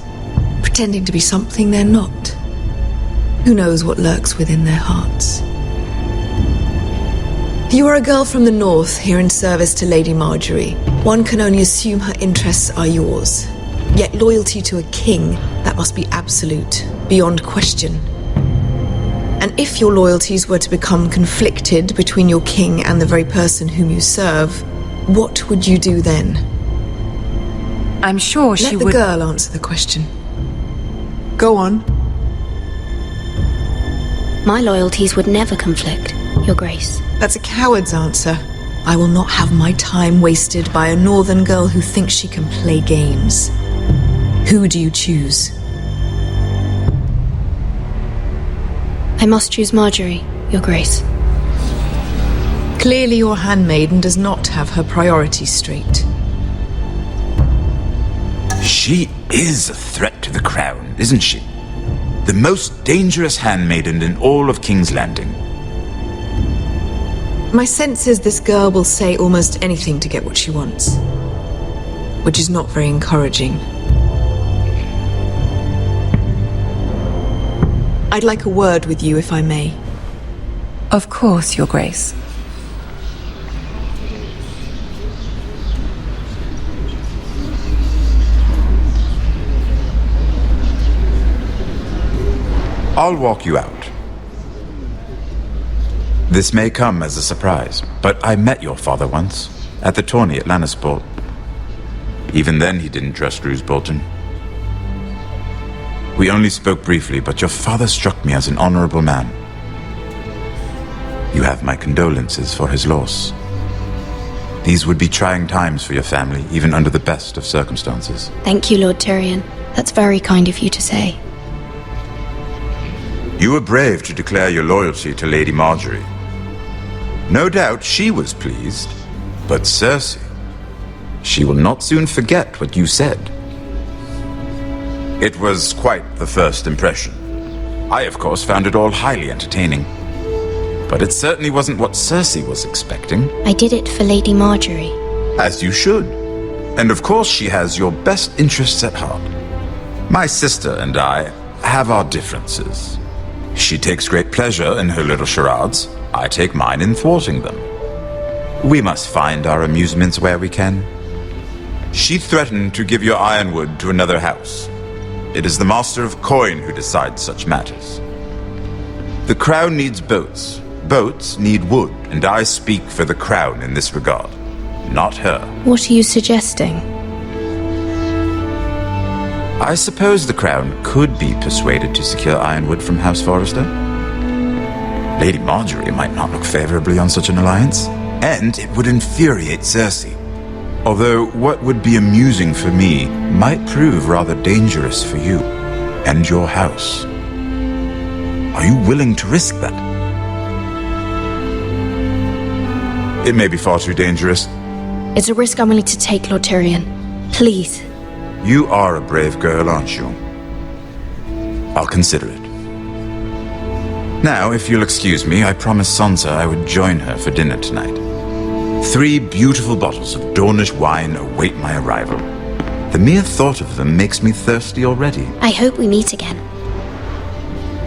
pretending to be something they're not. Who knows what lurks within their hearts? You are a girl from the north, here in service to Lady Marjorie. One can only assume her interests are yours. Yet loyalty to a king, that must be absolute, beyond question. And if your loyalties were to become conflicted between your king and the very person whom you serve, what would you do then? I'm sure she would... Let the girl answer the question. Go on. My loyalties would never conflict, Your Grace. That's a coward's answer. I will not have my time wasted by a northern girl who thinks she can play games. Who do you choose? I must choose Marjorie, Your Grace. Clearly your handmaiden does not have her priorities straight. She is a threat to the crown, isn't she? The most dangerous handmaiden in all of King's Landing. My sense is this girl will say almost anything to get what she wants. Which is not very encouraging. I'd like a word with you, if I may. Of course, Your Grace. I'll walk you out. This may come as a surprise, but I met your father once, at the tourney at Lannisport. Even then he didn't trust Roose Bolton. We only spoke briefly, but your father struck me as an honorable man. You have my condolences for his loss. These would be trying times for your family, even under the best of circumstances. Thank you, Lord Tyrion. That's very kind of you to say. You were brave to declare your loyalty to Lady Marjorie. No doubt she was pleased, but Cersei, she will not soon forget what you said. It was quite the first impression. I, of course, found it all highly entertaining. But it certainly wasn't what Cersei was expecting. I did it for Lady Marjorie. As you should. And of course she has your best interests at heart. My sister and I have our differences. She takes great pleasure in her little charades. I take mine in thwarting them. We must find our amusements where we can. She threatened to give your ironwood to another house. It is the Master of Coin who decides such matters. The crown needs boats. Boats need wood, and I speak for the crown in this regard, not her. What are you suggesting? I suppose the crown could be persuaded to secure ironwood from House Forrester. Lady Marjorie might not look favorably on such an alliance, and it would infuriate Cersei. Although what would be amusing for me might prove rather dangerous for you and your house. Are you willing to risk that? It may be far too dangerous. It's a risk I'm willing to take, Lord Tyrion. Please. You are a brave girl, aren't you? I'll consider it. Now, if you'll excuse me, I promised Sansa I would join her for dinner tonight. 3 beautiful bottles of Dornish wine await my arrival. The mere thought of them makes me thirsty already. I hope we meet again.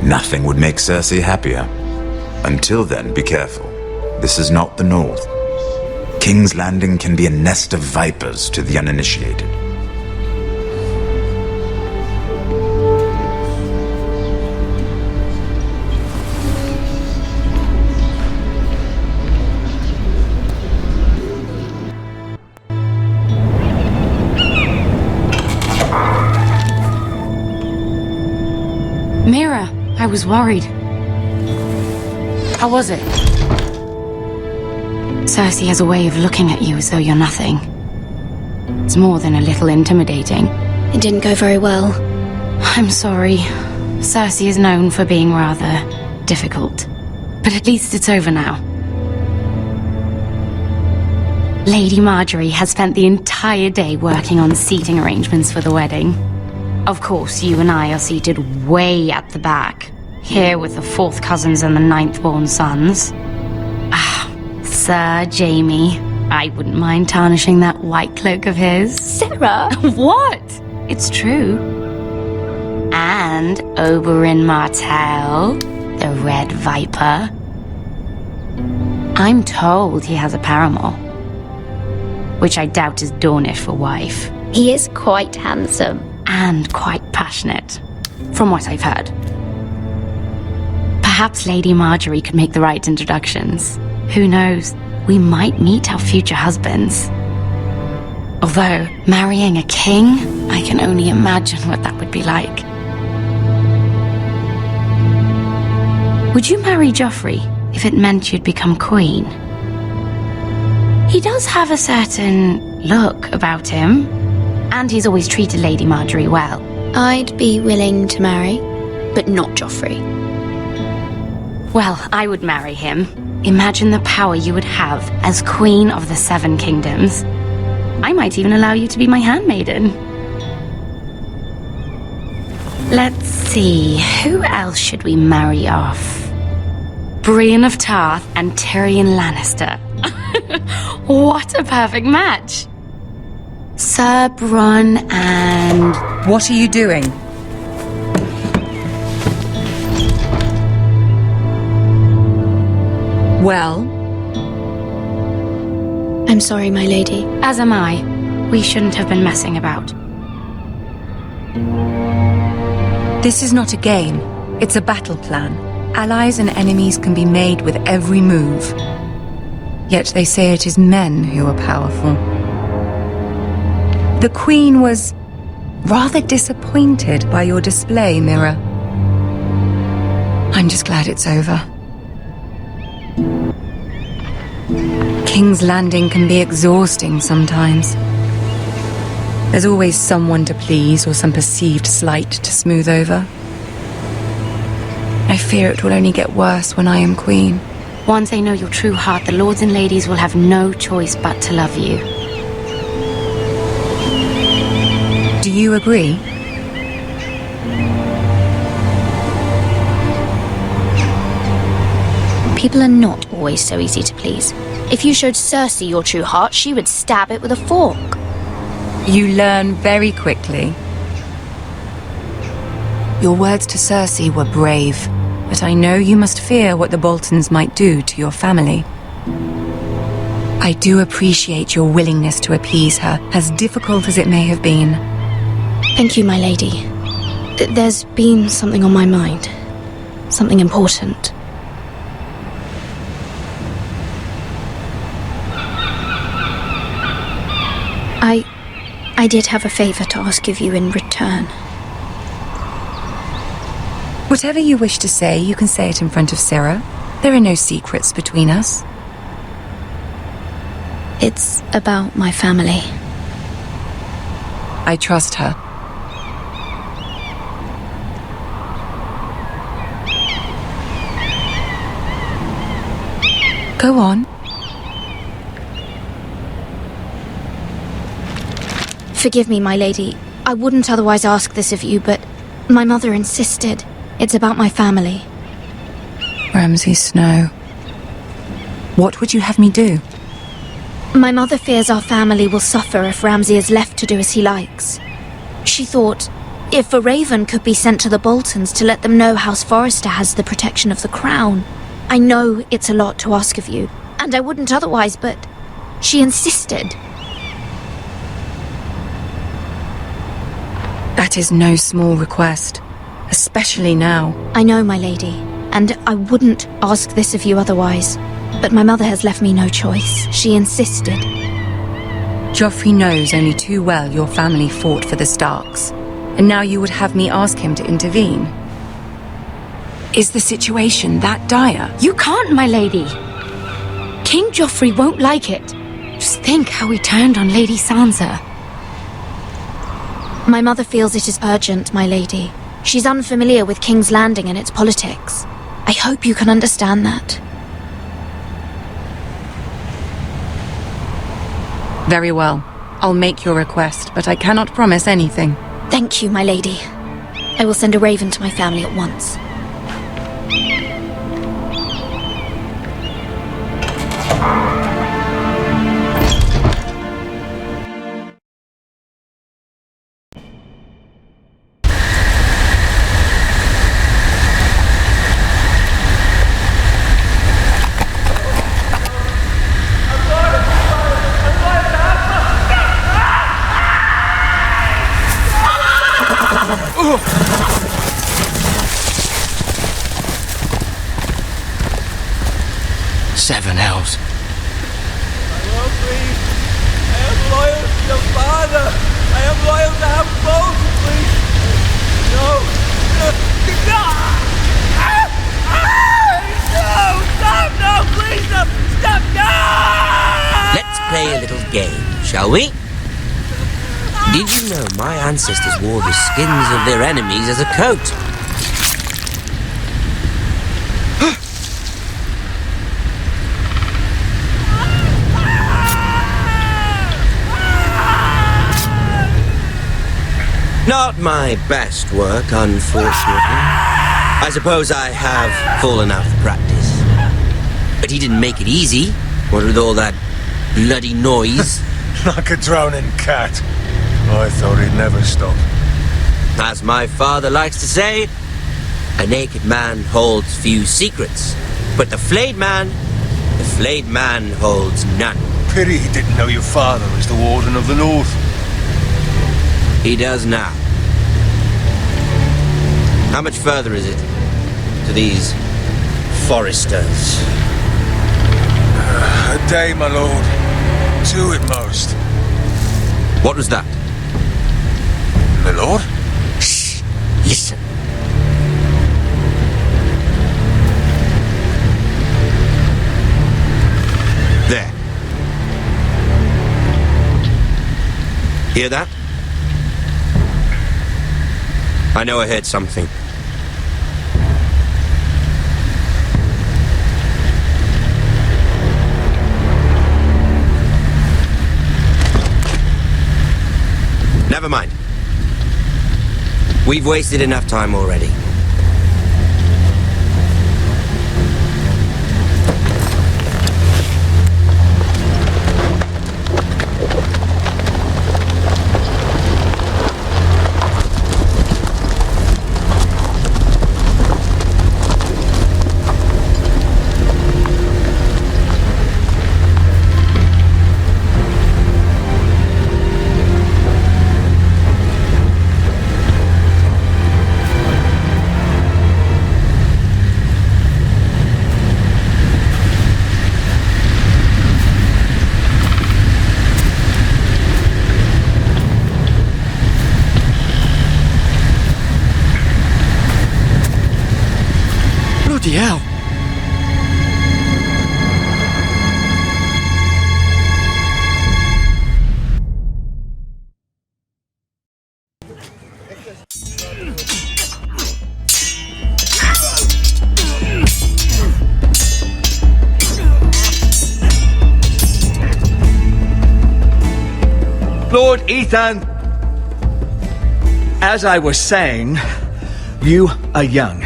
Nothing would make Cersei happier. Until then, be careful. This is not the North. King's Landing can be a nest of vipers to the uninitiated. I was worried. How was it? Cersei has a way of looking at you as though you're nothing. It's more than a little intimidating. It didn't go very well. I'm sorry. Cersei is known for being rather difficult. But at least it's over now. Lady Marjorie has spent the entire day working on seating arrangements for the wedding. Of course, you and I are seated way at the back, here with the 4th cousins and the 9th-born sons. Ah, Sir Jaime. I wouldn't mind tarnishing that white cloak of his. Sarah! What? It's true. And Oberyn Martell, the Red Viper. I'm told he has a paramour, which I doubt is Dornish for wife. He is quite handsome. And quite passionate, from what I've heard. Perhaps Lady Marjorie could make the right introductions. Who knows? We might meet our future husbands. Although, marrying a king, I can only imagine what that would be like. Would you marry Joffrey if it meant you'd become queen? He does have a certain look about him, and he's always treated Lady Marjorie well. I'd be willing to marry, but not Joffrey. Well, I would marry him. Imagine the power you would have as Queen of the 7 Kingdoms. I might even allow you to be my handmaiden. Let's see, who else should we marry off? Brienne of Tarth and Tyrion Lannister. What a perfect match! Sir Bronn and... What are you doing? Well? I'm sorry, my lady. As am I. We shouldn't have been messing about. This is not a game. It's a battle plan. Allies and enemies can be made with every move. Yet they say it is men who are powerful. The Queen was rather disappointed by your display, Mira. I'm just glad it's over. King's Landing can be exhausting sometimes. There's always someone to please or some perceived slight to smooth over. I fear it will only get worse when I am queen. Once they know your true heart, the lords and ladies will have no choice but to love you. Do you agree? People are not always so easy to please. If you showed Cersei your true heart, she would stab it with a fork. You learn very quickly. Your words to Cersei were brave, but I know you must fear what the Boltons might do to your family. I do appreciate your willingness to appease her, as difficult as it may have been. Thank you, my lady. There's been something on my mind. Something important. I did have a favor to ask of you in return. Whatever you wish to say, you can say it in front of Sarah. There are no secrets between us. It's about my family. I trust her. Go on. Forgive me, my lady. I wouldn't otherwise ask this of you, but my mother insisted. It's about my family. Ramsay Snow. What would you have me do? My mother fears our family will suffer if Ramsay is left to do as he likes. She thought, if a raven could be sent to the Boltons to let them know House Forrester has the protection of the crown. I know it's a lot to ask of you, and I wouldn't otherwise, but she insisted. That is no small request, especially now. I know, my lady, and I wouldn't ask this of you otherwise. But my mother has left me no choice. She insisted. Joffrey knows only too well your family fought for the Starks, and now you would have me ask him to intervene. Is the situation that dire? You can't, my lady. King Joffrey won't like it. Just think how he turned on Lady Sansa. My mother feels it is urgent, my lady. She's unfamiliar with King's Landing and its politics. I hope you can understand that. Very well. I'll make your request, but I cannot promise anything. Thank you, my lady. I will send a raven to my family at once. Seven hells. Lord, please. I am loyal to your father. I am loyal to House Forrester, please. No. No. No. Stop. No, please. No. Stop. No. Let's play a little game, shall we? Did you know my ancestors wore the skins of their enemies as a coat? Not my best work, unfortunately. I suppose I have fallen out of practice. But he didn't make it easy, what with all that bloody noise. Like a drowning cat. I thought he'd never stop. As my father likes to say, a naked man holds few secrets, but the flayed man holds none. Pity he didn't know your father was the Warden of the North. He does now. How much further is it to these Forresters? A day, my lord. 2 at most. What was that? My lord? Shh! Listen. There. Hear that? I know I heard something. Never mind. We've wasted enough time already. Bloody hell. Lord Ethan, as I was saying, you are young.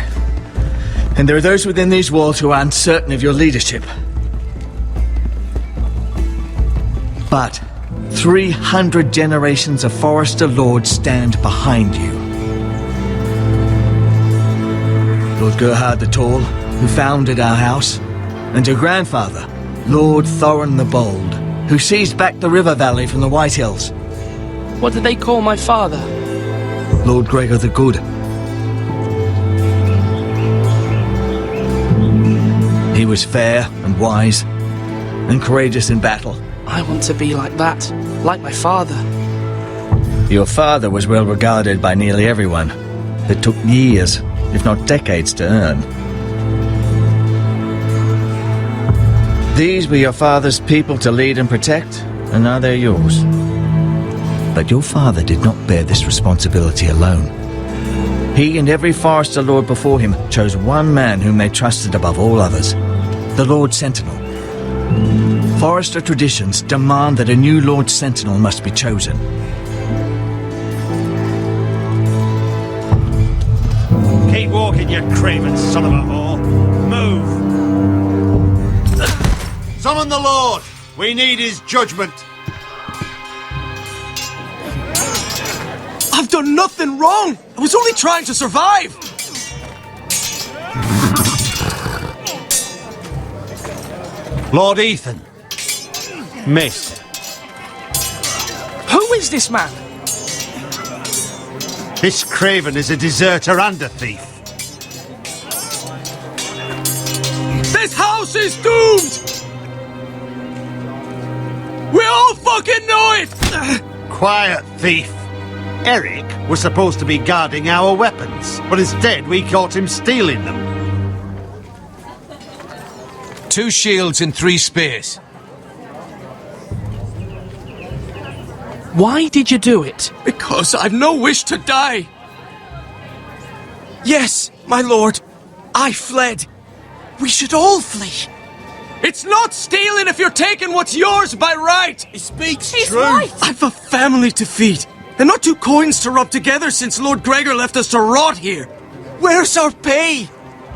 And there are those within these walls who are uncertain of your leadership. But 300 generations of Forrester lords stand behind you. Lord Gerhard the Tall, who founded our house, and your grandfather, Lord Thorin the Bold, who seized back the river valley from the White Hills. What did they call my father? Lord Gregor the Good. He was fair and wise, and courageous in battle. I want to be like that, like my father. Your father was well regarded by nearly everyone. It took years, if not decades, to earn. These were your father's people to lead and protect, and now they're yours. But your father did not bear this responsibility alone. He and every Forrester Lord before him chose one man whom they trusted above all others, the Lord Sentinel. Forrester traditions demand that a new Lord Sentinel must be chosen. Keep walking, you craven son of a whore. Move! Summon the Lord! We need his judgment! I've done nothing wrong! I was only trying to survive! Lord Ethan. Maester. Who is this man? This craven is a deserter and a thief. This house is doomed! We all fucking know it! Quiet, thief. Eric was supposed to be guarding our weapons, but instead we caught him stealing them. 2 shields and 3 spears. Why did you do it? Because I've no wish to die. Yes, my lord, I fled. We should all flee. It's not stealing if you're taking what's yours by right. He speaks He's truth. right. I've a family to feed, and not 2 coins to rub together since Lord Gregor left us to rot here. Where's our pay?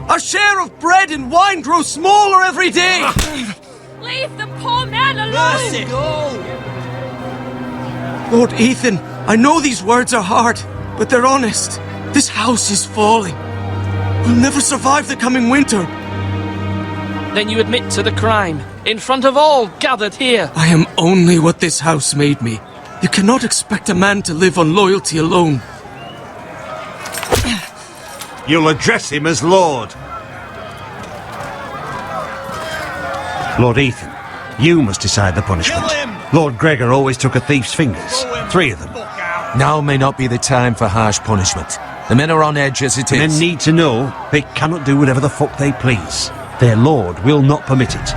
Our share of bread and wine grows smaller every day. Leave the poor man alone! Mercy. Lord Ethan, I know these words are hard, but they're honest. This house is falling. We'll never survive the coming winter. Then you admit to the crime, in front of all gathered here. I am only what this house made me. You cannot expect a man to live on loyalty alone. You'll address him as Lord. Lord Ethan, you must decide the punishment. Lord Gregor always took a thief's fingers. 3 of them. Now may not be the time for harsh punishment. The men are on edge as it is. Men need to know they cannot do whatever the fuck they please. Their lord will not permit it.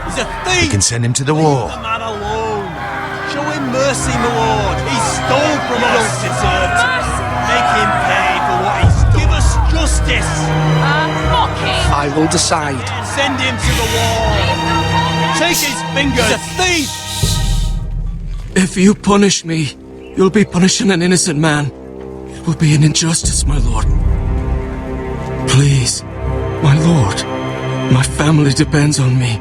He's a thief! We can send him to the war. Leave the man alone! Show him mercy, my lord! He stole from us! Don't deserve to. Make him pay for what he's done. Give us justice! Mock him! I will decide. Send him to the wall! Take his fingers! He's a thief! If you punish me, you'll be punishing an innocent man. It will be an injustice, my lord. Please, my lord, my family depends on me.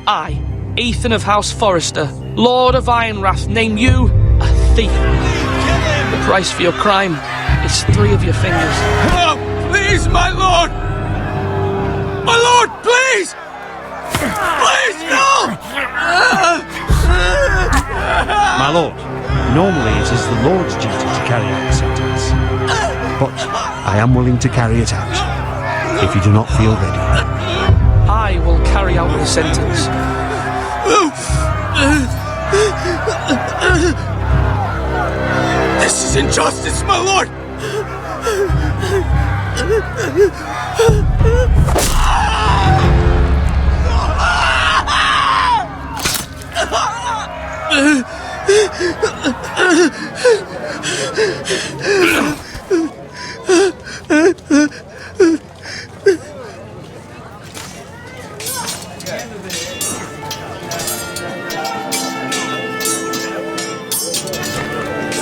I, Ethan of House Forrester, Lord of Ironwrath, name you a thief. The price for your crime is 3 of your fingers. Oh, please, my lord! My lord, please! Please, no! My lord, normally it is the Lord's duty to carry out the sentence. But I am willing to carry it out, if you do not feel ready. I will carry out the sentence. This is injustice, my lord!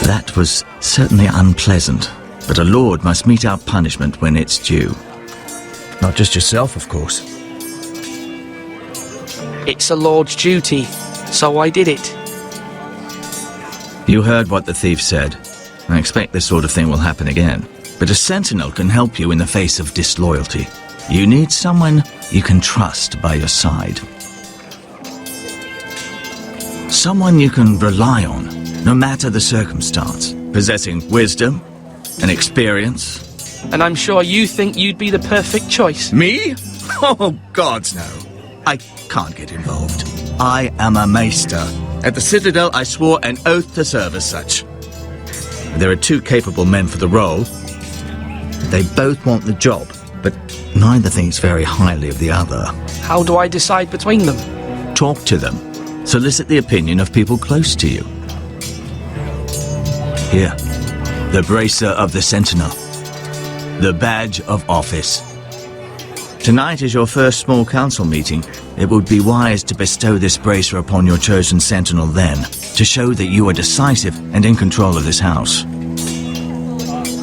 That was certainly unpleasant, but a lord must mete out punishment when it's due. Not just yourself, of course. It's a lord's duty, so I did it. You heard what the thief said. I expect this sort of thing will happen again. But a sentinel can help you in the face of disloyalty. You need someone you can trust by your side. Someone you can rely on, no matter the circumstance. Possessing wisdom and experience. And I'm sure you think you'd be the perfect choice. Me? Oh, gods no. I can't get involved. I am a maester. At the Citadel, I swore an oath to serve as such. There are 2 capable men for the role. They both want the job, but neither thinks very highly of the other. How do I decide between them? talk to them. Solicit the opinion of people close to you. Here, the bracer of the Sentinel. The badge of office. Tonight is your first small council meeting. It would be wise to bestow this bracer upon your chosen Sentinel then, to show that you are decisive and in control of this house.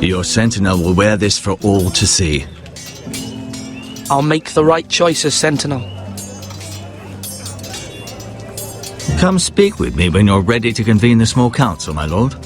Your Sentinel will wear this for all to see. I'll make the right choice as Sentinel. Come speak with me when you're ready to convene the small council, my lord.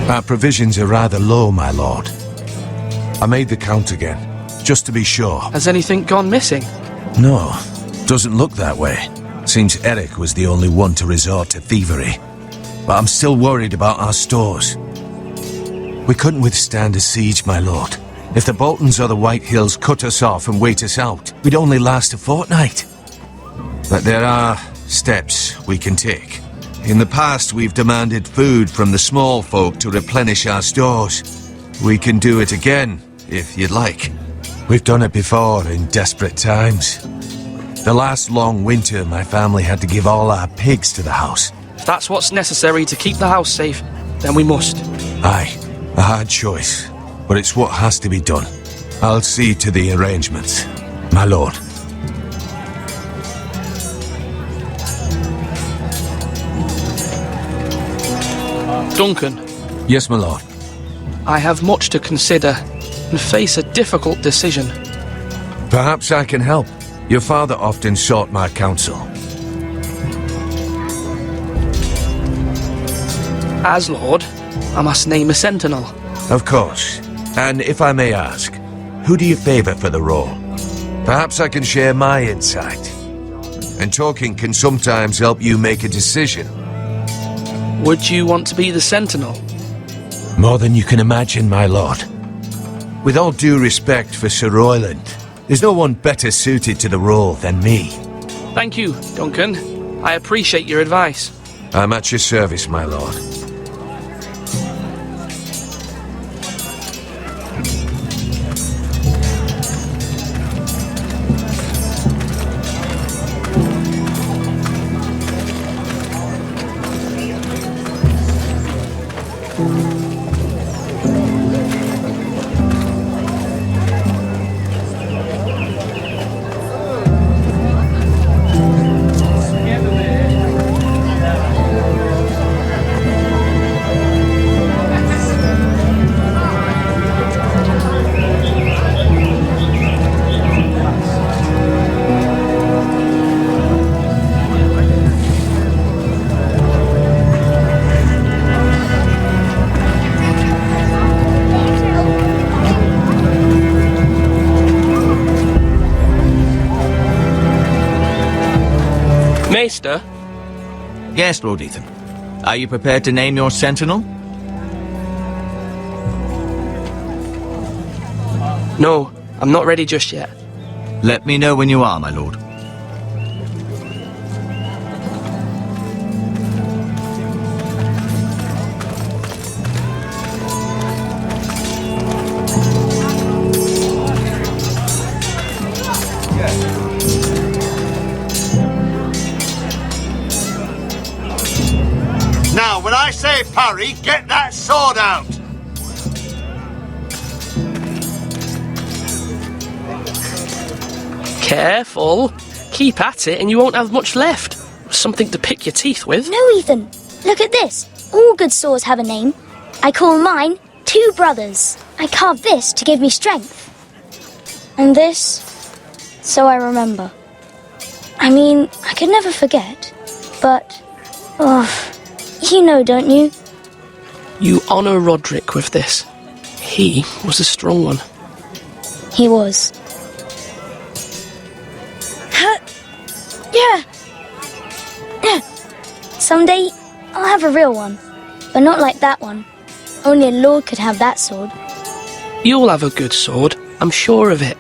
Our provisions are rather low, my lord. I made the count again, just to be sure. Has anything gone missing? No, doesn't look that way. Seems Eric was the only one to resort to thievery. But I'm still worried about our stores. We couldn't withstand a siege, my lord. If the Boltons or the White Hills cut us off and wait us out, we'd only last a fortnight. But there are steps we can take. In the past, we've demanded food from the small folk to replenish our stores. We can do it again, if you'd like. We've done it before in desperate times. The last long winter, my family had to give all our pigs to the house. If that's what's necessary to keep the house safe, then we must. Aye, a hard choice, but it's what has to be done. I'll see to the arrangements, my lord. Duncan. Yes, my lord. I have much to consider and face a difficult decision. Perhaps I can help. Your father often sought my counsel. As Lord, I must name a Sentinel. Of course. And if I may ask, who do you favor for the role? Perhaps I can share my insight. And talking can sometimes help you make a decision. Would you want to be the Sentinel? More than you can imagine, my lord. With all due respect for Sir Royland, there's no one better suited to the role than me. Thank you, Duncan. I appreciate your advice. I'm at your service, my lord. Maester? Yes, Lord Ethan. Are you prepared to name your Sentinel? No, I'm not ready just yet. Let me know when you are, my lord. Now, when I say parry, get that sword out! Careful. Keep at it and you won't have much left. Something to pick your teeth with. No, Ethan. Look at this. All good swords have a name. I call mine Two Brothers. I carved this to give me strength. And this, so I remember. I mean, I could never forget. But, you know, don't you? You honour Roderick with this. He was a strong one. He was. Yeah. Someday, I'll have a real one. But not like that one. Only a lord could have that sword. You'll have a good sword, I'm sure of it.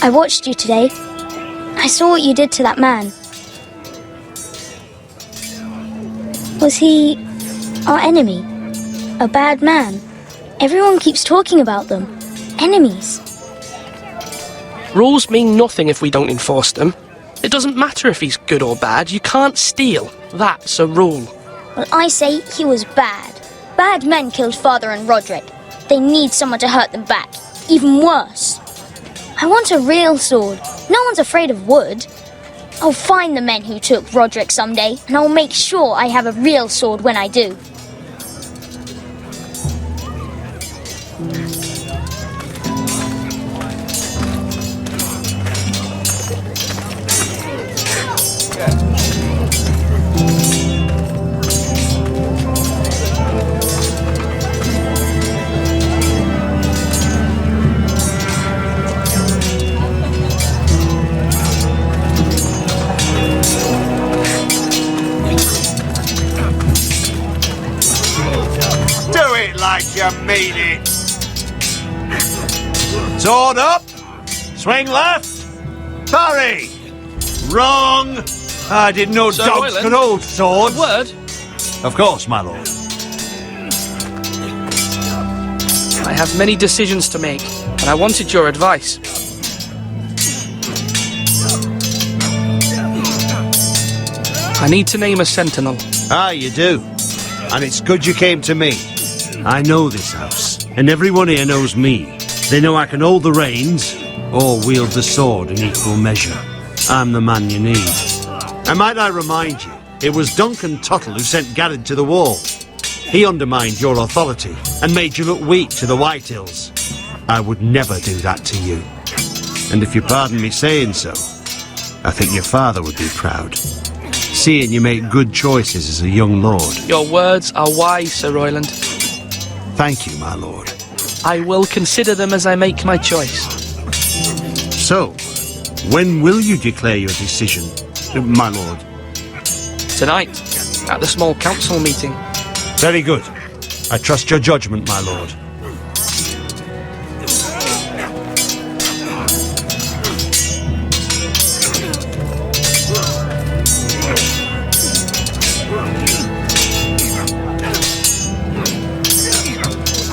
I watched you today. I saw what you did to that man. Was he our enemy? A bad man? Everyone keeps talking about them. Enemies. Rules mean nothing if we don't enforce them. It doesn't matter if he's good or bad, you can't steal. That's a rule. Well, I say he was bad. Bad men killed Father and Roderick. They need someone to hurt them back. Even worse. I want a real sword. No one's afraid of wood. I'll find the men who took Roderick someday, and I'll make sure I have a real sword when I do. You mean it. Sword up. Swing left. Parry. Wrong. I didn't know Sir dogs Royland, could hold swords. A word? Of course, my lord. I have many decisions to make, and I wanted your advice. I need to name a sentinel. Ah, you do. And it's good you came to me. I know this house, and everyone here knows me. They know I can hold the reins, or wield the sword in equal measure. I'm the man you need. And might I remind you, it was Duncan Tuttle who sent Garrett to the wall. He undermined your authority, and made you look weak to the Whitehills. I would never do that to you. And if you pardon me saying so, I think your father would be proud. Seeing you make good choices as a young lord. Your words are wise, Sir Royland. Thank you, my lord. I will consider them as I make my choice. So, when will you declare your decision, my lord? Tonight, at the small council meeting. Very good. I trust your judgment, my lord.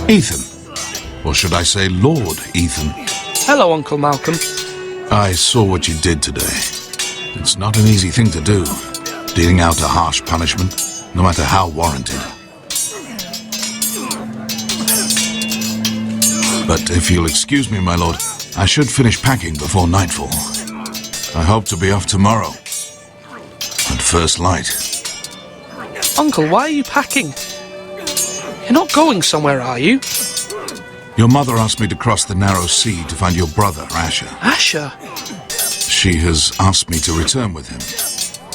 Ethan. Or should I say Lord Ethan? Hello, Uncle Malcolm. I saw what you did today. It's not an easy thing to do, dealing out a harsh punishment, no matter how warranted. But if you'll excuse me, my lord, I should finish packing before nightfall. I hope to be off tomorrow. At first light. Uncle, why are you packing? You're not going somewhere, are you? Your mother asked me to cross the narrow sea to find your brother, Asher. Asher? She has asked me to return with him,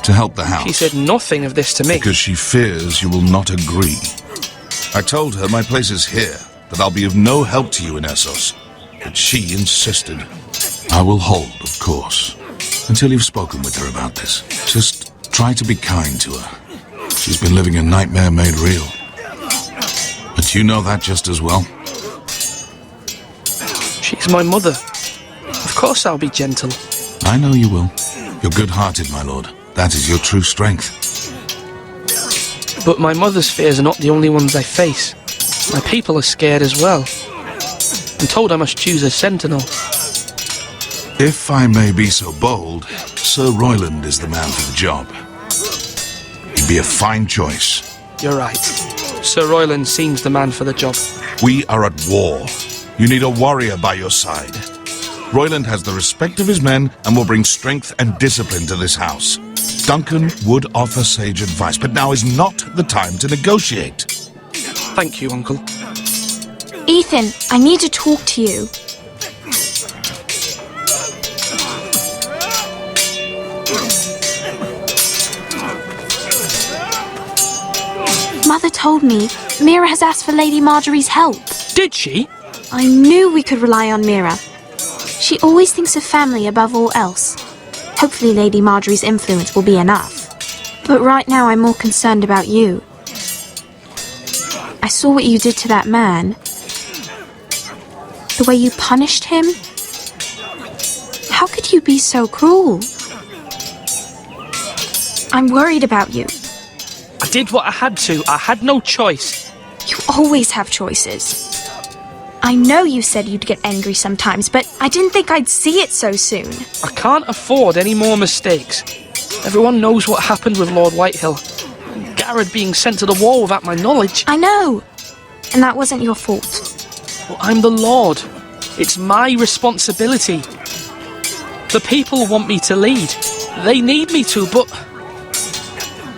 to help the house. She said nothing of this to me. Because she fears you will not agree. I told her my place is here, that I'll be of no help to you in Essos. But she insisted. I will hold, of course, until you've spoken with her about this. Just try to be kind to her. She's been living a nightmare made real. But you know that just as well. She's my mother. Of course I'll be gentle. I know you will. You're good-hearted, my lord. That is your true strength. But my mother's fears are not the only ones I face. My people are scared as well. I'm told I must choose a sentinel. If I may be so bold, Sir Royland is the man for the job. He'd be a fine choice. You're right. Sir Royland seems the man for the job. We are at war. You need a warrior by your side. Royland has the respect of his men and will bring strength and discipline to this house. Duncan would offer sage advice, but now is not the time to negotiate. Thank you, Uncle. Ethan, I need to talk to you. Mother told me Mira has asked for Lady Marjorie's help. Did she? I knew we could rely on Mira. She always thinks of family above all else. Hopefully Lady Marjorie's influence will be enough. But right now I'm more concerned about you. I saw what you did to that man. The way you punished him. How could you be so cruel? I'm worried about you. I did what I had to. I had no choice. You always have choices. I know you said you'd get angry sometimes, but I didn't think I'd see it so soon. I can't afford any more mistakes. Everyone knows what happened with Lord Whitehill. Garrett being sent to the war without my knowledge. I know. And that wasn't your fault. Well, I'm the Lord. It's my responsibility. The people want me to lead. They need me to, but...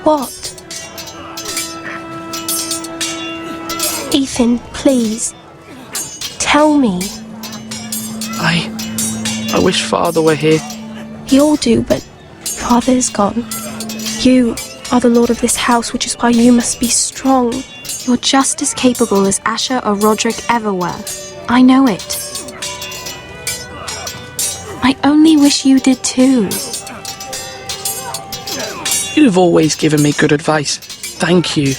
What? Ethan, please. Tell me. I wish Father were here. We all do, but Father's gone. You are the lord of this house, which is why you must be strong. You're just as capable as Asher or Roderick ever were. I know it. I only wish you did too. You've always given me good advice. Thank you.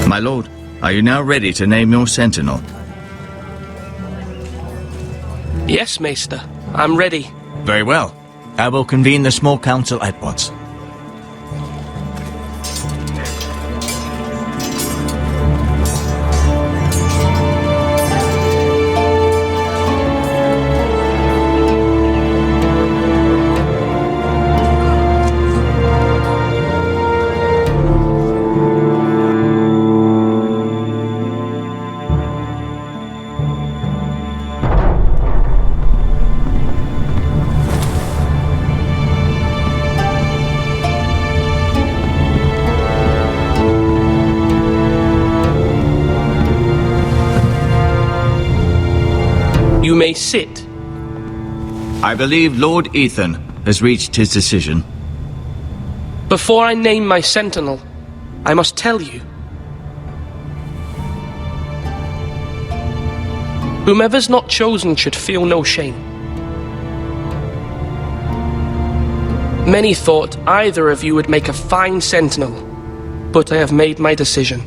My lord, are you now ready to name your sentinel? Yes, Maester. I'm ready. Very well. I will convene the small council at once. You may sit. I believe Lord Ethan has reached his decision. Before I name my sentinel, I must tell you. Whomever's not chosen should feel no shame. Many thought either of you would make a fine sentinel, but I have made my decision.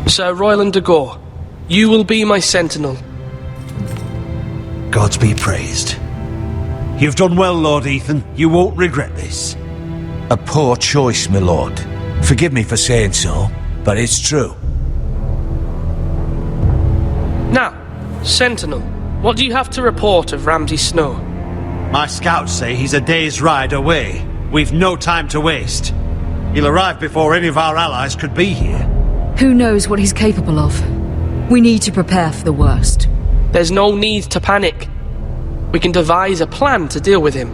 Sir Royland de Gore, you will be my sentinel. Gods be praised. You've done well, Lord Ethan. You won't regret this. A poor choice, my lord. Forgive me for saying so, but it's true. Now, Sentinel, what do you have to report of Ramsay Snow? My scouts say he's a day's ride away. We've no time to waste. He'll arrive before any of our allies could be here. Who knows what he's capable of? We need to prepare for the worst. There's no need to panic. We can devise a plan to deal with him.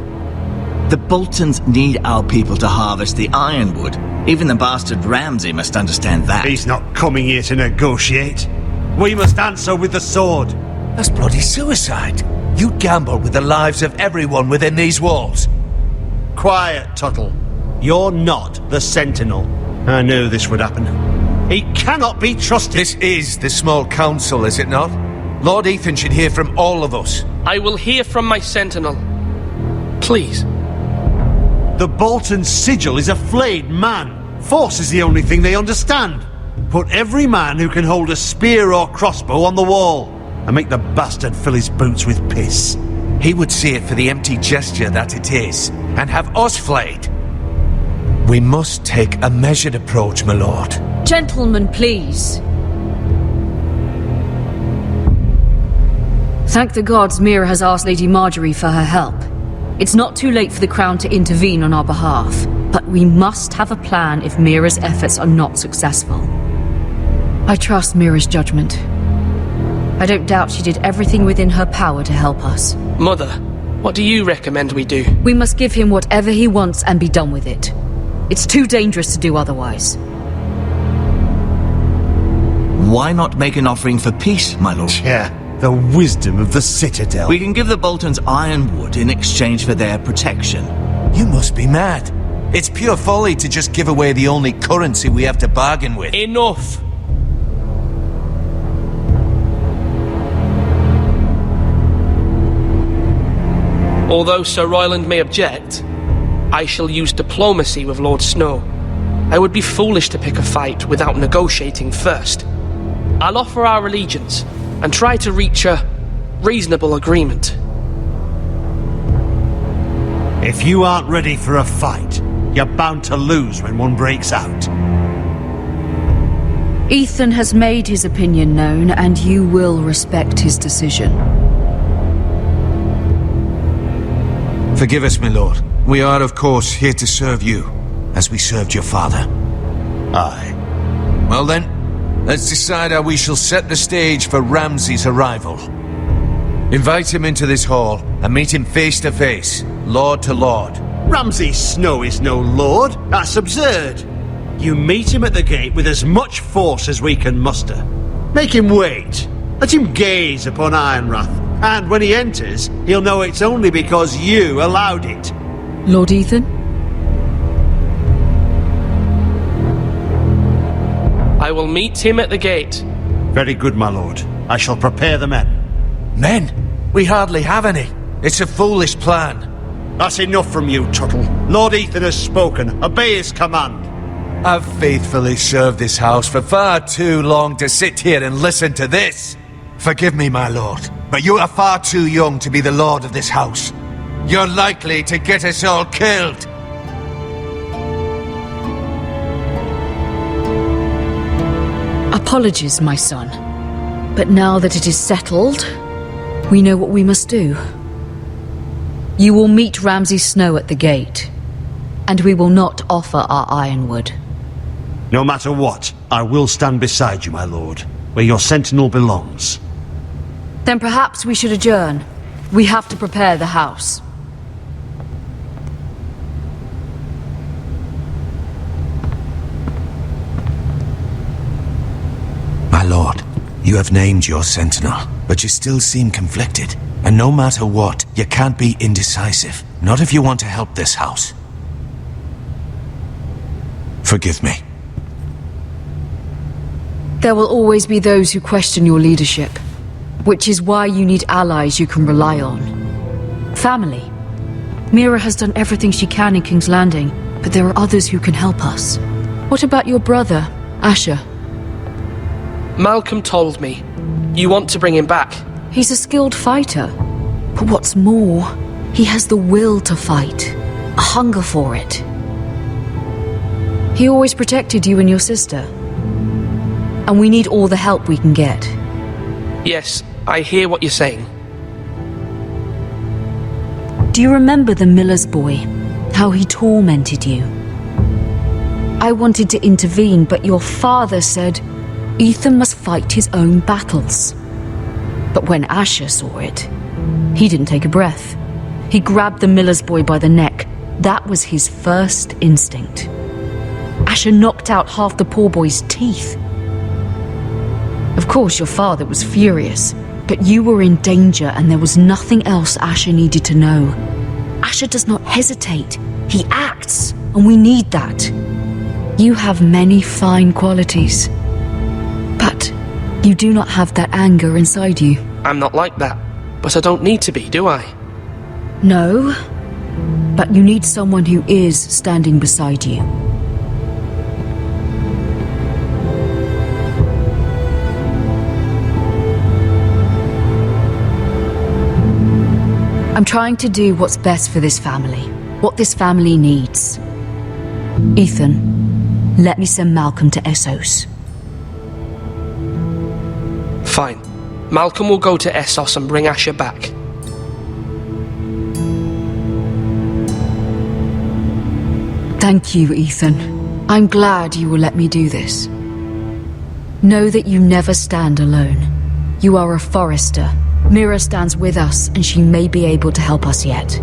The Boltons need our people to harvest the ironwood. Even the bastard Ramsay must understand that. He's not coming here to negotiate. We must answer with the sword. That's bloody suicide. You'd gamble with the lives of everyone within these walls. Quiet, Tuttle. You're not the Sentinel. I knew this would happen. He cannot be trusted. This is the small council, is it not? Lord Ethan should hear from all of us. I will hear from my sentinel. Please. The Bolton sigil is a flayed man. Force is the only thing they understand. Put every man who can hold a spear or crossbow on the wall, and make the bastard fill his boots with piss. He would see it for the empty gesture that it is, and have us flayed. We must take a measured approach, my lord. Gentlemen, please. Thank the gods Mira has asked Lady Marjorie for her help. It's not too late for the Crown to intervene on our behalf, but we must have a plan if Mira's efforts are not successful. I trust Mira's judgment. I don't doubt she did everything within her power to help us. Mother, what do you recommend we do? We must give him whatever he wants and be done with it. It's too dangerous to do otherwise. Why not make an offering for peace, my lord? Yeah, the wisdom of the Citadel. We can give the Boltons ironwood in exchange for their protection. You must be mad. It's pure folly to just give away the only currency we have to bargain with. Enough! Although Sir Royland may object, I shall use diplomacy with Lord Snow. I would be foolish to pick a fight without negotiating first. I'll offer our allegiance and try to reach a reasonable agreement. If you aren't ready for a fight, you're bound to lose when one breaks out. Ethan has made his opinion known, and you will respect his decision. Forgive us, my lord. We are, of course, here to serve you, as we served your father. Aye. Well then, let's decide how we shall set the stage for Ramsay's arrival. Invite him into this hall, and meet him face to face, lord to lord. Ramsay Snow is no lord. That's absurd. You meet him at the gate with as much force as we can muster. Make him wait. Let him gaze upon Ironrath. And when he enters, he'll know it's only because you allowed it. Lord Ethan? I will meet him at the gate. Very good, my lord. I shall prepare the men. Men? We hardly have any. It's a foolish plan. That's enough from you, Tuttle. Lord Ethan has spoken. Obey his command. I've faithfully served this house for far too long to sit here and listen to this. Forgive me, my lord, but you are far too young to be the lord of this house. You're likely to get us all killed. Apologies, my son. But now that it is settled, we know what we must do. You will meet Ramsay Snow at the gate, and we will not offer our ironwood. No matter what, I will stand beside you, my lord, where your sentinel belongs. Then perhaps we should adjourn. We have to prepare the house. My lord, you have named your sentinel, but you still seem conflicted. And no matter what, you can't be indecisive. Not if you want to help this house. Forgive me. There will always be those who question your leadership, which is why you need allies you can rely on. Family. Mira has done everything she can in King's Landing, but there are others who can help us. What about your brother, Asher? Malcolm told me. You want to bring him back? He's a skilled fighter. But what's more, he has the will to fight. A hunger for it. He always protected you and your sister. And we need all the help we can get. Yes, I hear what you're saying. Do you remember the miller's boy? How he tormented you? I wanted to intervene, but your father said Ethan must fight his own battles. But when Asher saw it, he didn't take a breath. He grabbed the miller's boy by the neck. That was his first instinct. Asher knocked out half the poor boy's teeth. Of course, your father was furious, but you were in danger and there was nothing else Asher needed to know. Asher does not hesitate. He acts, and we need that. You have many fine qualities, but you do not have that anger inside you. I'm not like that, but I don't need to be, do I? No, but you need someone who is standing beside you. I'm trying to do what's best for this family, what this family needs. Ethan, let me send Malcolm to Essos. Fine. Malcolm will go to Essos and bring Asher back. Thank you, Ethan. I'm glad you will let me do this. Know that you never stand alone. You are a Forrester. Mira stands with us, and she may be able to help us yet.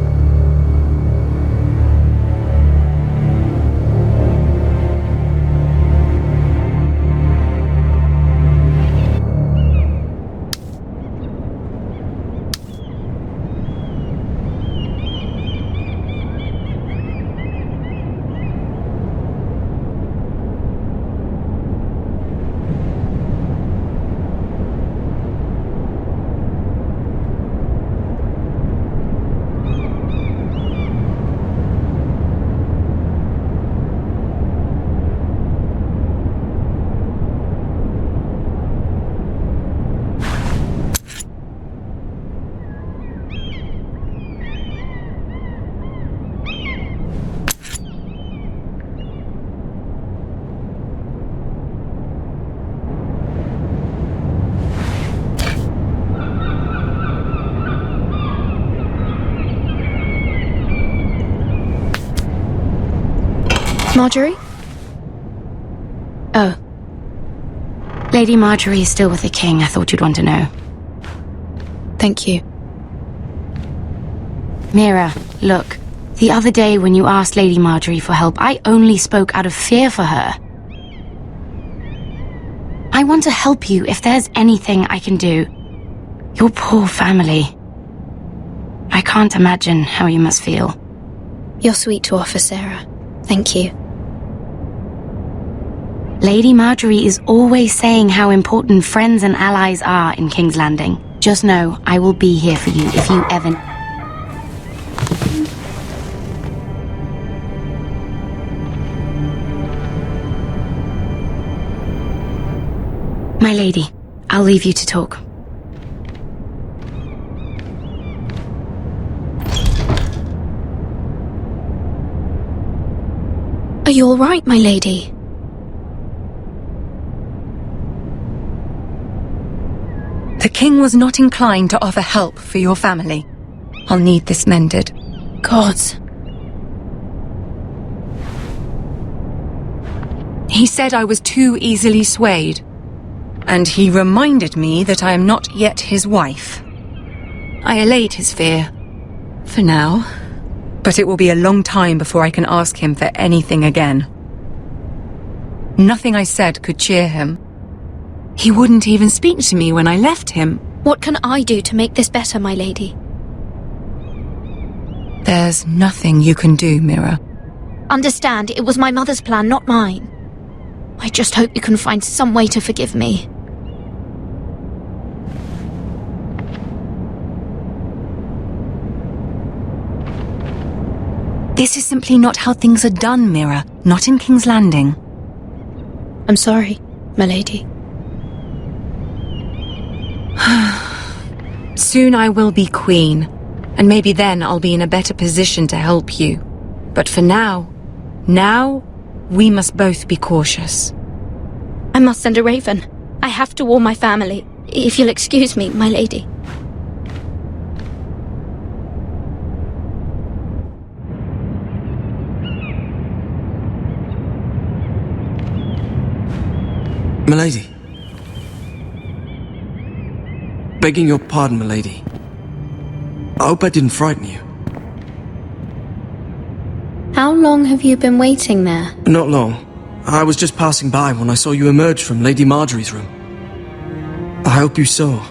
Marjorie? Oh. Lady Marjorie is still with the king. I thought you'd want to know. Thank you. Mira, look. The other day when you asked Lady Marjorie for help, I only spoke out of fear for her. I want to help you if there's anything I can do. Your poor family. I can't imagine how you must feel. You're sweet to offer, Sarah. Thank you. Lady Marjorie is always saying how important friends and allies are in King's Landing. Just know, I will be here for you if you ever... My lady, I'll leave you to talk. Are you all right, my lady? The king was not inclined to offer help for your family. I'll need this mended. Gods. He said I was too easily swayed. And he reminded me that I am not yet his wife. I allayed his fear. For now. But it will be a long time before I can ask him for anything again. Nothing I said could cheer him. He wouldn't even speak to me when I left him. What can I do to make this better, my lady? There's nothing you can do, Mira. Understand, it was my mother's plan, not mine. I just hope you can find some way to forgive me. This is simply not how things are done, Mira. Not in King's Landing. I'm sorry, my lady. Soon I will be queen, and maybe then I'll be in a better position to help you. But for now, we must both be cautious. I must send a raven. I have to warn my family. If you'll excuse me, my lady. Milady. Begging your pardon, milady. I hope I didn't frighten you. How long have you been waiting there? Not long. I was just passing by when I saw you emerge from Lady Marjorie's room. I hope you saw.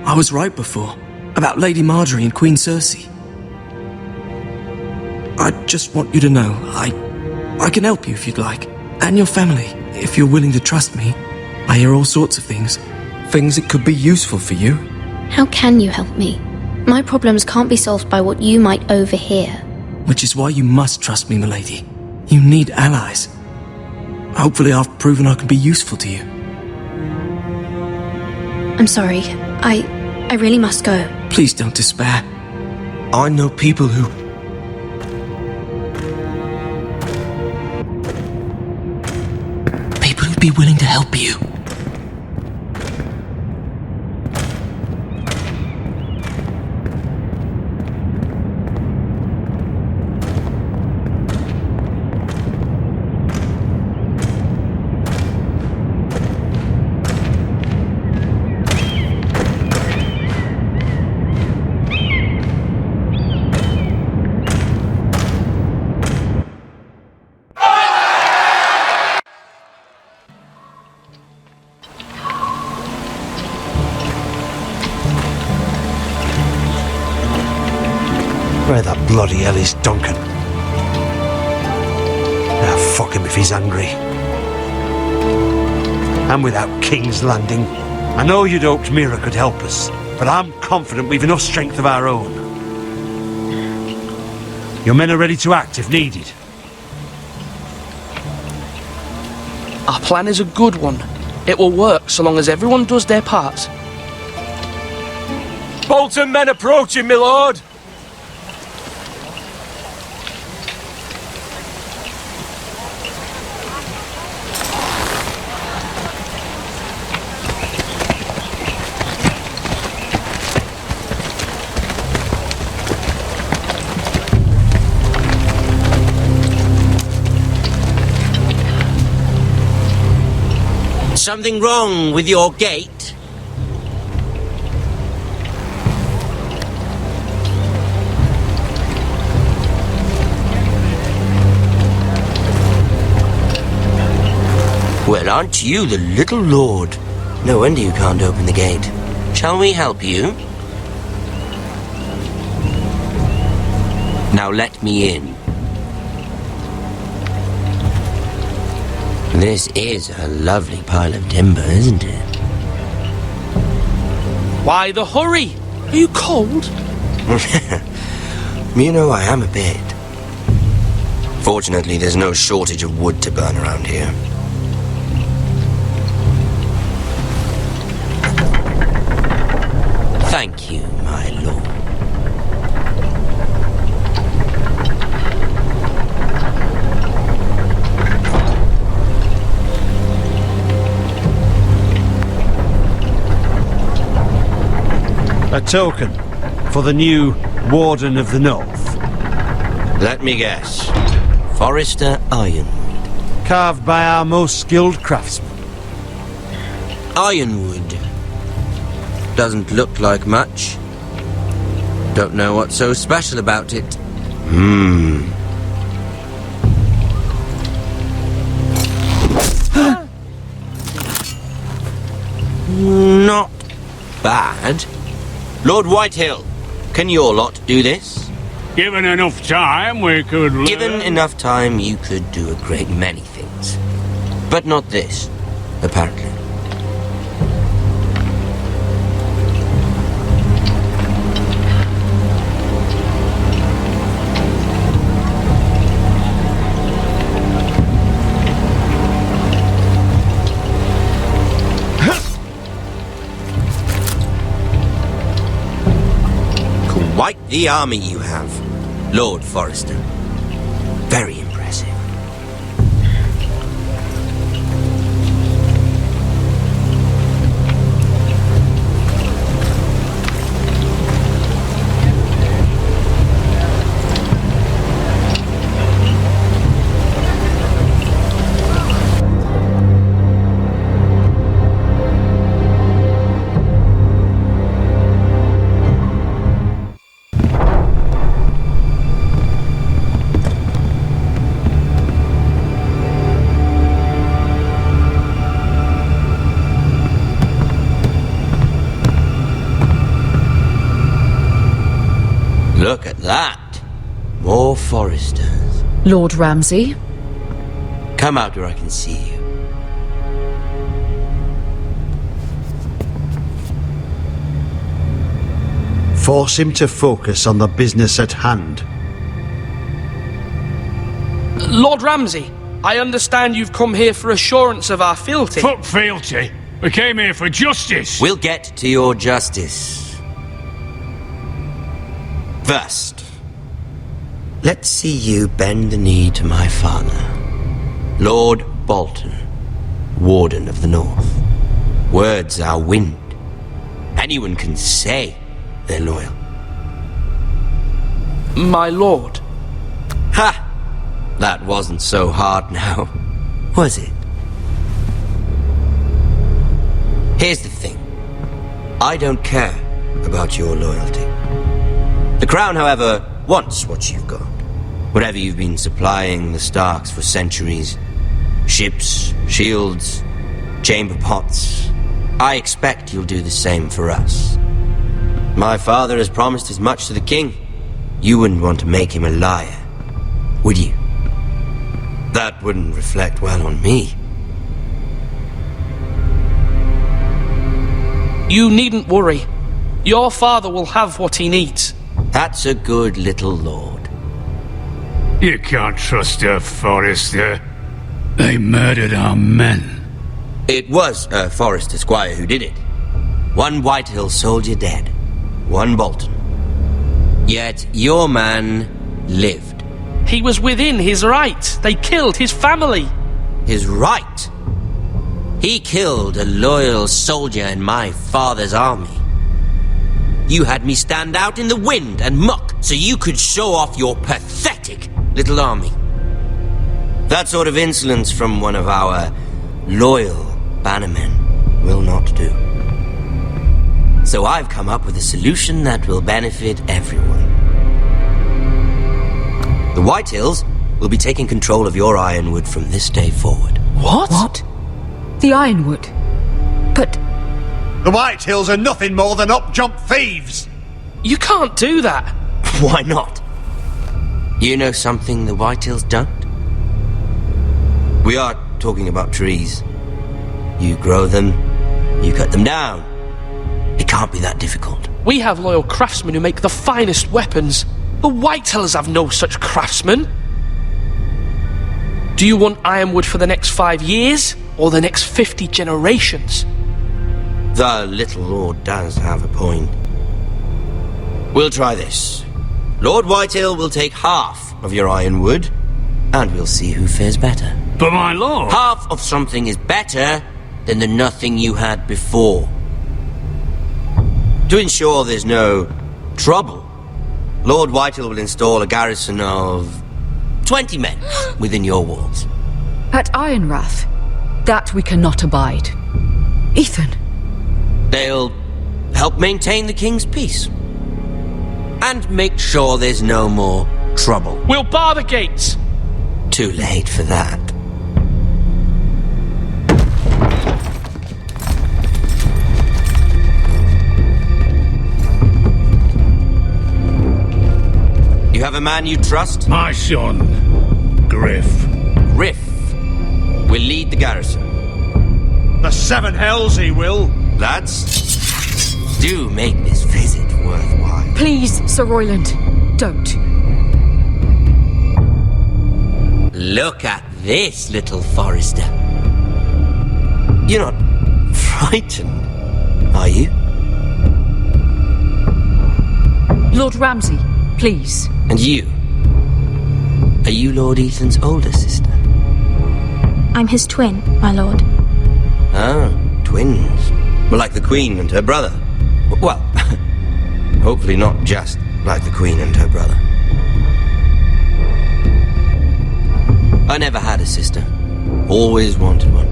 I was right before. About Lady Marjorie and Queen Cersei. I just want you to know, I can help you if you'd like. And your family, if you're willing to trust me. I hear all sorts of things. Things that could be useful for you. How can you help me? My problems can't be solved by what you might overhear. Which is why you must trust me, milady. You need allies. Hopefully I've proven I can be useful to you. I'm sorry. I really must go. Please don't despair. I know people who... People who'd be willing to help you. bloody hell is Duncan? Ah, fuck him if he's angry. And without King's Landing, I know you'd hoped Mira could help us, but I'm confident we've enough strength of our own. Your men are ready to act if needed. Our plan is a good one. It will work so long as everyone does their part. Bolton men approaching, my lord! Something wrong with your gate? Well, aren't you the little lord? No wonder you can't open the gate. Shall we help you? Now let me in. This is a lovely pile of timber, isn't it? Why the hurry? Are you cold? You know, I am a bit. Fortunately, there's no shortage of wood to burn around here. Thank you, my lord. A token for the new Warden of the North. Let me guess. Forrester Ironwood. Carved by our most skilled craftsman. Ironwood. Doesn't look like much. Don't know what's so special about it. Not bad. Lord Whitehill, can your lot do this? Given enough time, we could learn. Given enough time, you could do a great many things. But not this, apparently. Quite the army you have, Lord Forrester. Very impressive. Look at that. More Forresters. Lord Ramsay? Come out where I can see you. Force him to focus on the business at hand. Lord Ramsay, I understand you've come here for assurance of our fealty. Fuck fealty. We came here for justice. We'll get to your justice. First, let's see you bend the knee to my father, Lord Bolton, Warden of the North. Words are wind. Anyone can say they're loyal. My lord. Ha! That wasn't so hard now, was it? Here's the thing. I don't care about your loyalty. The Crown, however, wants what you've got. Whatever you've been supplying the Starks for centuries. Ships, shields, chamber pots. I expect you'll do the same for us. My father has promised as much to the king. you wouldn't want to make him a liar, would you? That wouldn't reflect well on me. You needn't worry. Your father will have what he needs. That's a good little lord. You can't trust her, Forrester. They murdered our men. It was a Forrester squire who did it. One Whitehill soldier dead. One Bolton. Yet your man lived. He was within his right. They killed his family. His right? He killed a loyal soldier in my father's army. You had me stand out in the wind and muck so you could show off your pathetic little army. That sort of insolence from one of our loyal bannermen will not do. So I've come up with a solution that will benefit everyone. The Whitehills will be taking control of your Ironwood from this day forward. What? The Ironwood? But... The Whitehills are nothing more than up-jump thieves! You can't do that! Why not? You know something the Whitehills don't? We are talking about trees. You grow them, you cut them down. It can't be that difficult. We have loyal craftsmen who make the finest weapons. The Whitehills have no such craftsmen. Do you want Ironwood for the next 5 years, or the next 50 generations? The little lord does have a point. We'll try this. Lord Whitehill will take half of your Ironwood, and we'll see who fares better. But my lord... Half of something is better than the nothing you had before. To ensure there's no trouble, Lord Whitehill will install a garrison of 20 men within your walls. At Ironrath? That we cannot abide. Ethan. They'll help maintain the king's peace. And make sure there's no more trouble. We'll bar the gates! Too late for that. You have a man you trust? My son, Griff. Griff will lead the garrison. The seven hells he will. Lads, do make this visit worthwhile. Please, Sir Royland, don't. Look at this, little Forrester. You're not frightened, are you? Lord Ramsay, please. And you? Are you Lord Ethan's older sister? I'm his twin, my lord. Ah, twins. Well, like the Queen and her brother. Well, hopefully not just like the Queen and her brother. I never had a sister. Always wanted one.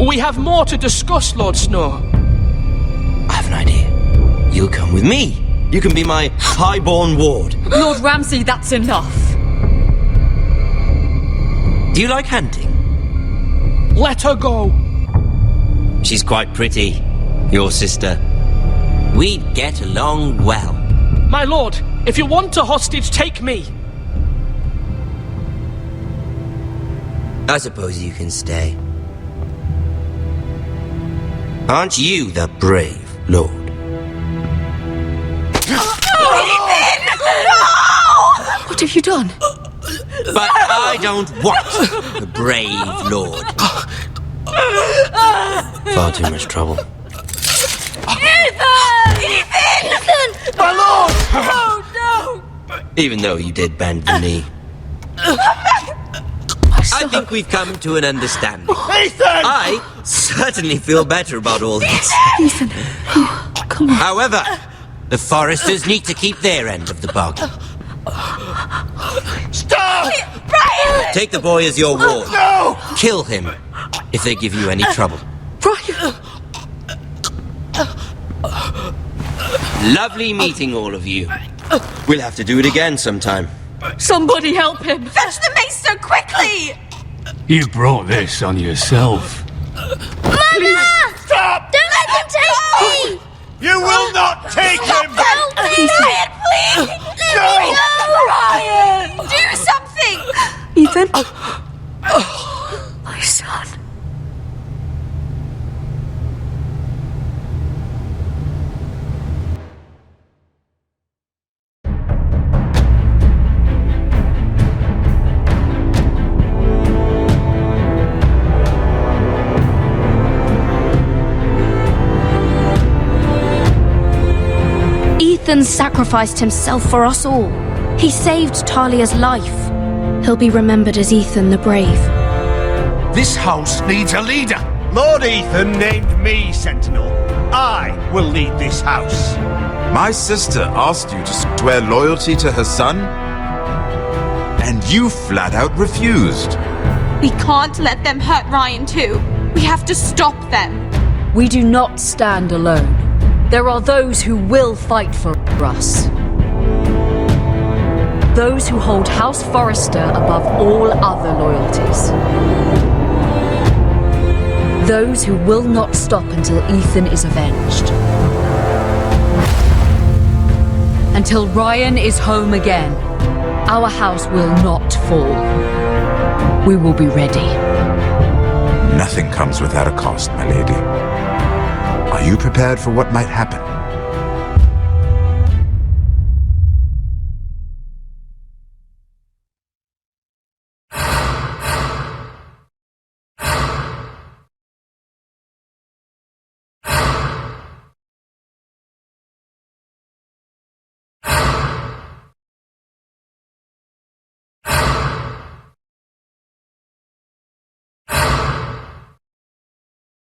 We have more to discuss, Lord Snow. I have an idea. You'll come with me. You can be my highborn ward. Lord Ramsay, that's enough. Do you like hunting? Let her go. She's quite pretty, your sister. We'd get along well. My lord, if you want a hostage, take me. I suppose you can stay. Aren't you the brave lord? What have you done? But I don't want the brave lord. Far too much trouble. Ethan! Ethan! My lord! Oh, no! Even though you did bend the knee. I think we've come to an understanding. Ethan! I certainly feel better about all this. Ethan, oh, come on. However, the Forresters need to keep their end of the bargain. Stop! Brian! Take the boy as your ward. No! Kill him if they give you any trouble. Brian! Lovely meeting all of you. We'll have to do it again sometime. Somebody help him! Fetch the maester quickly! You brought this on yourself. Mama! Stop! Don't let him take me! You will not take him! Help me! Ryan, please! Let me go! Ryan! Do something! Ethan? My son. Ethan sacrificed himself for us all. He saved Talia's life. He'll be remembered as Ethan the Brave. This house needs a leader. Lord Ethan named me Sentinel. I will lead this house. My sister asked you to swear loyalty to her son, and you flat out refused. We can't let them hurt Ryan too. We have to stop them. We do not stand alone. There are those who will fight for us. Those who hold House Forrester above all other loyalties. Those who will not stop until Ethan is avenged. Until Ryan is home again, our house will not fall. We will be ready. Nothing comes without a cost, my lady. Are you prepared for what might happen?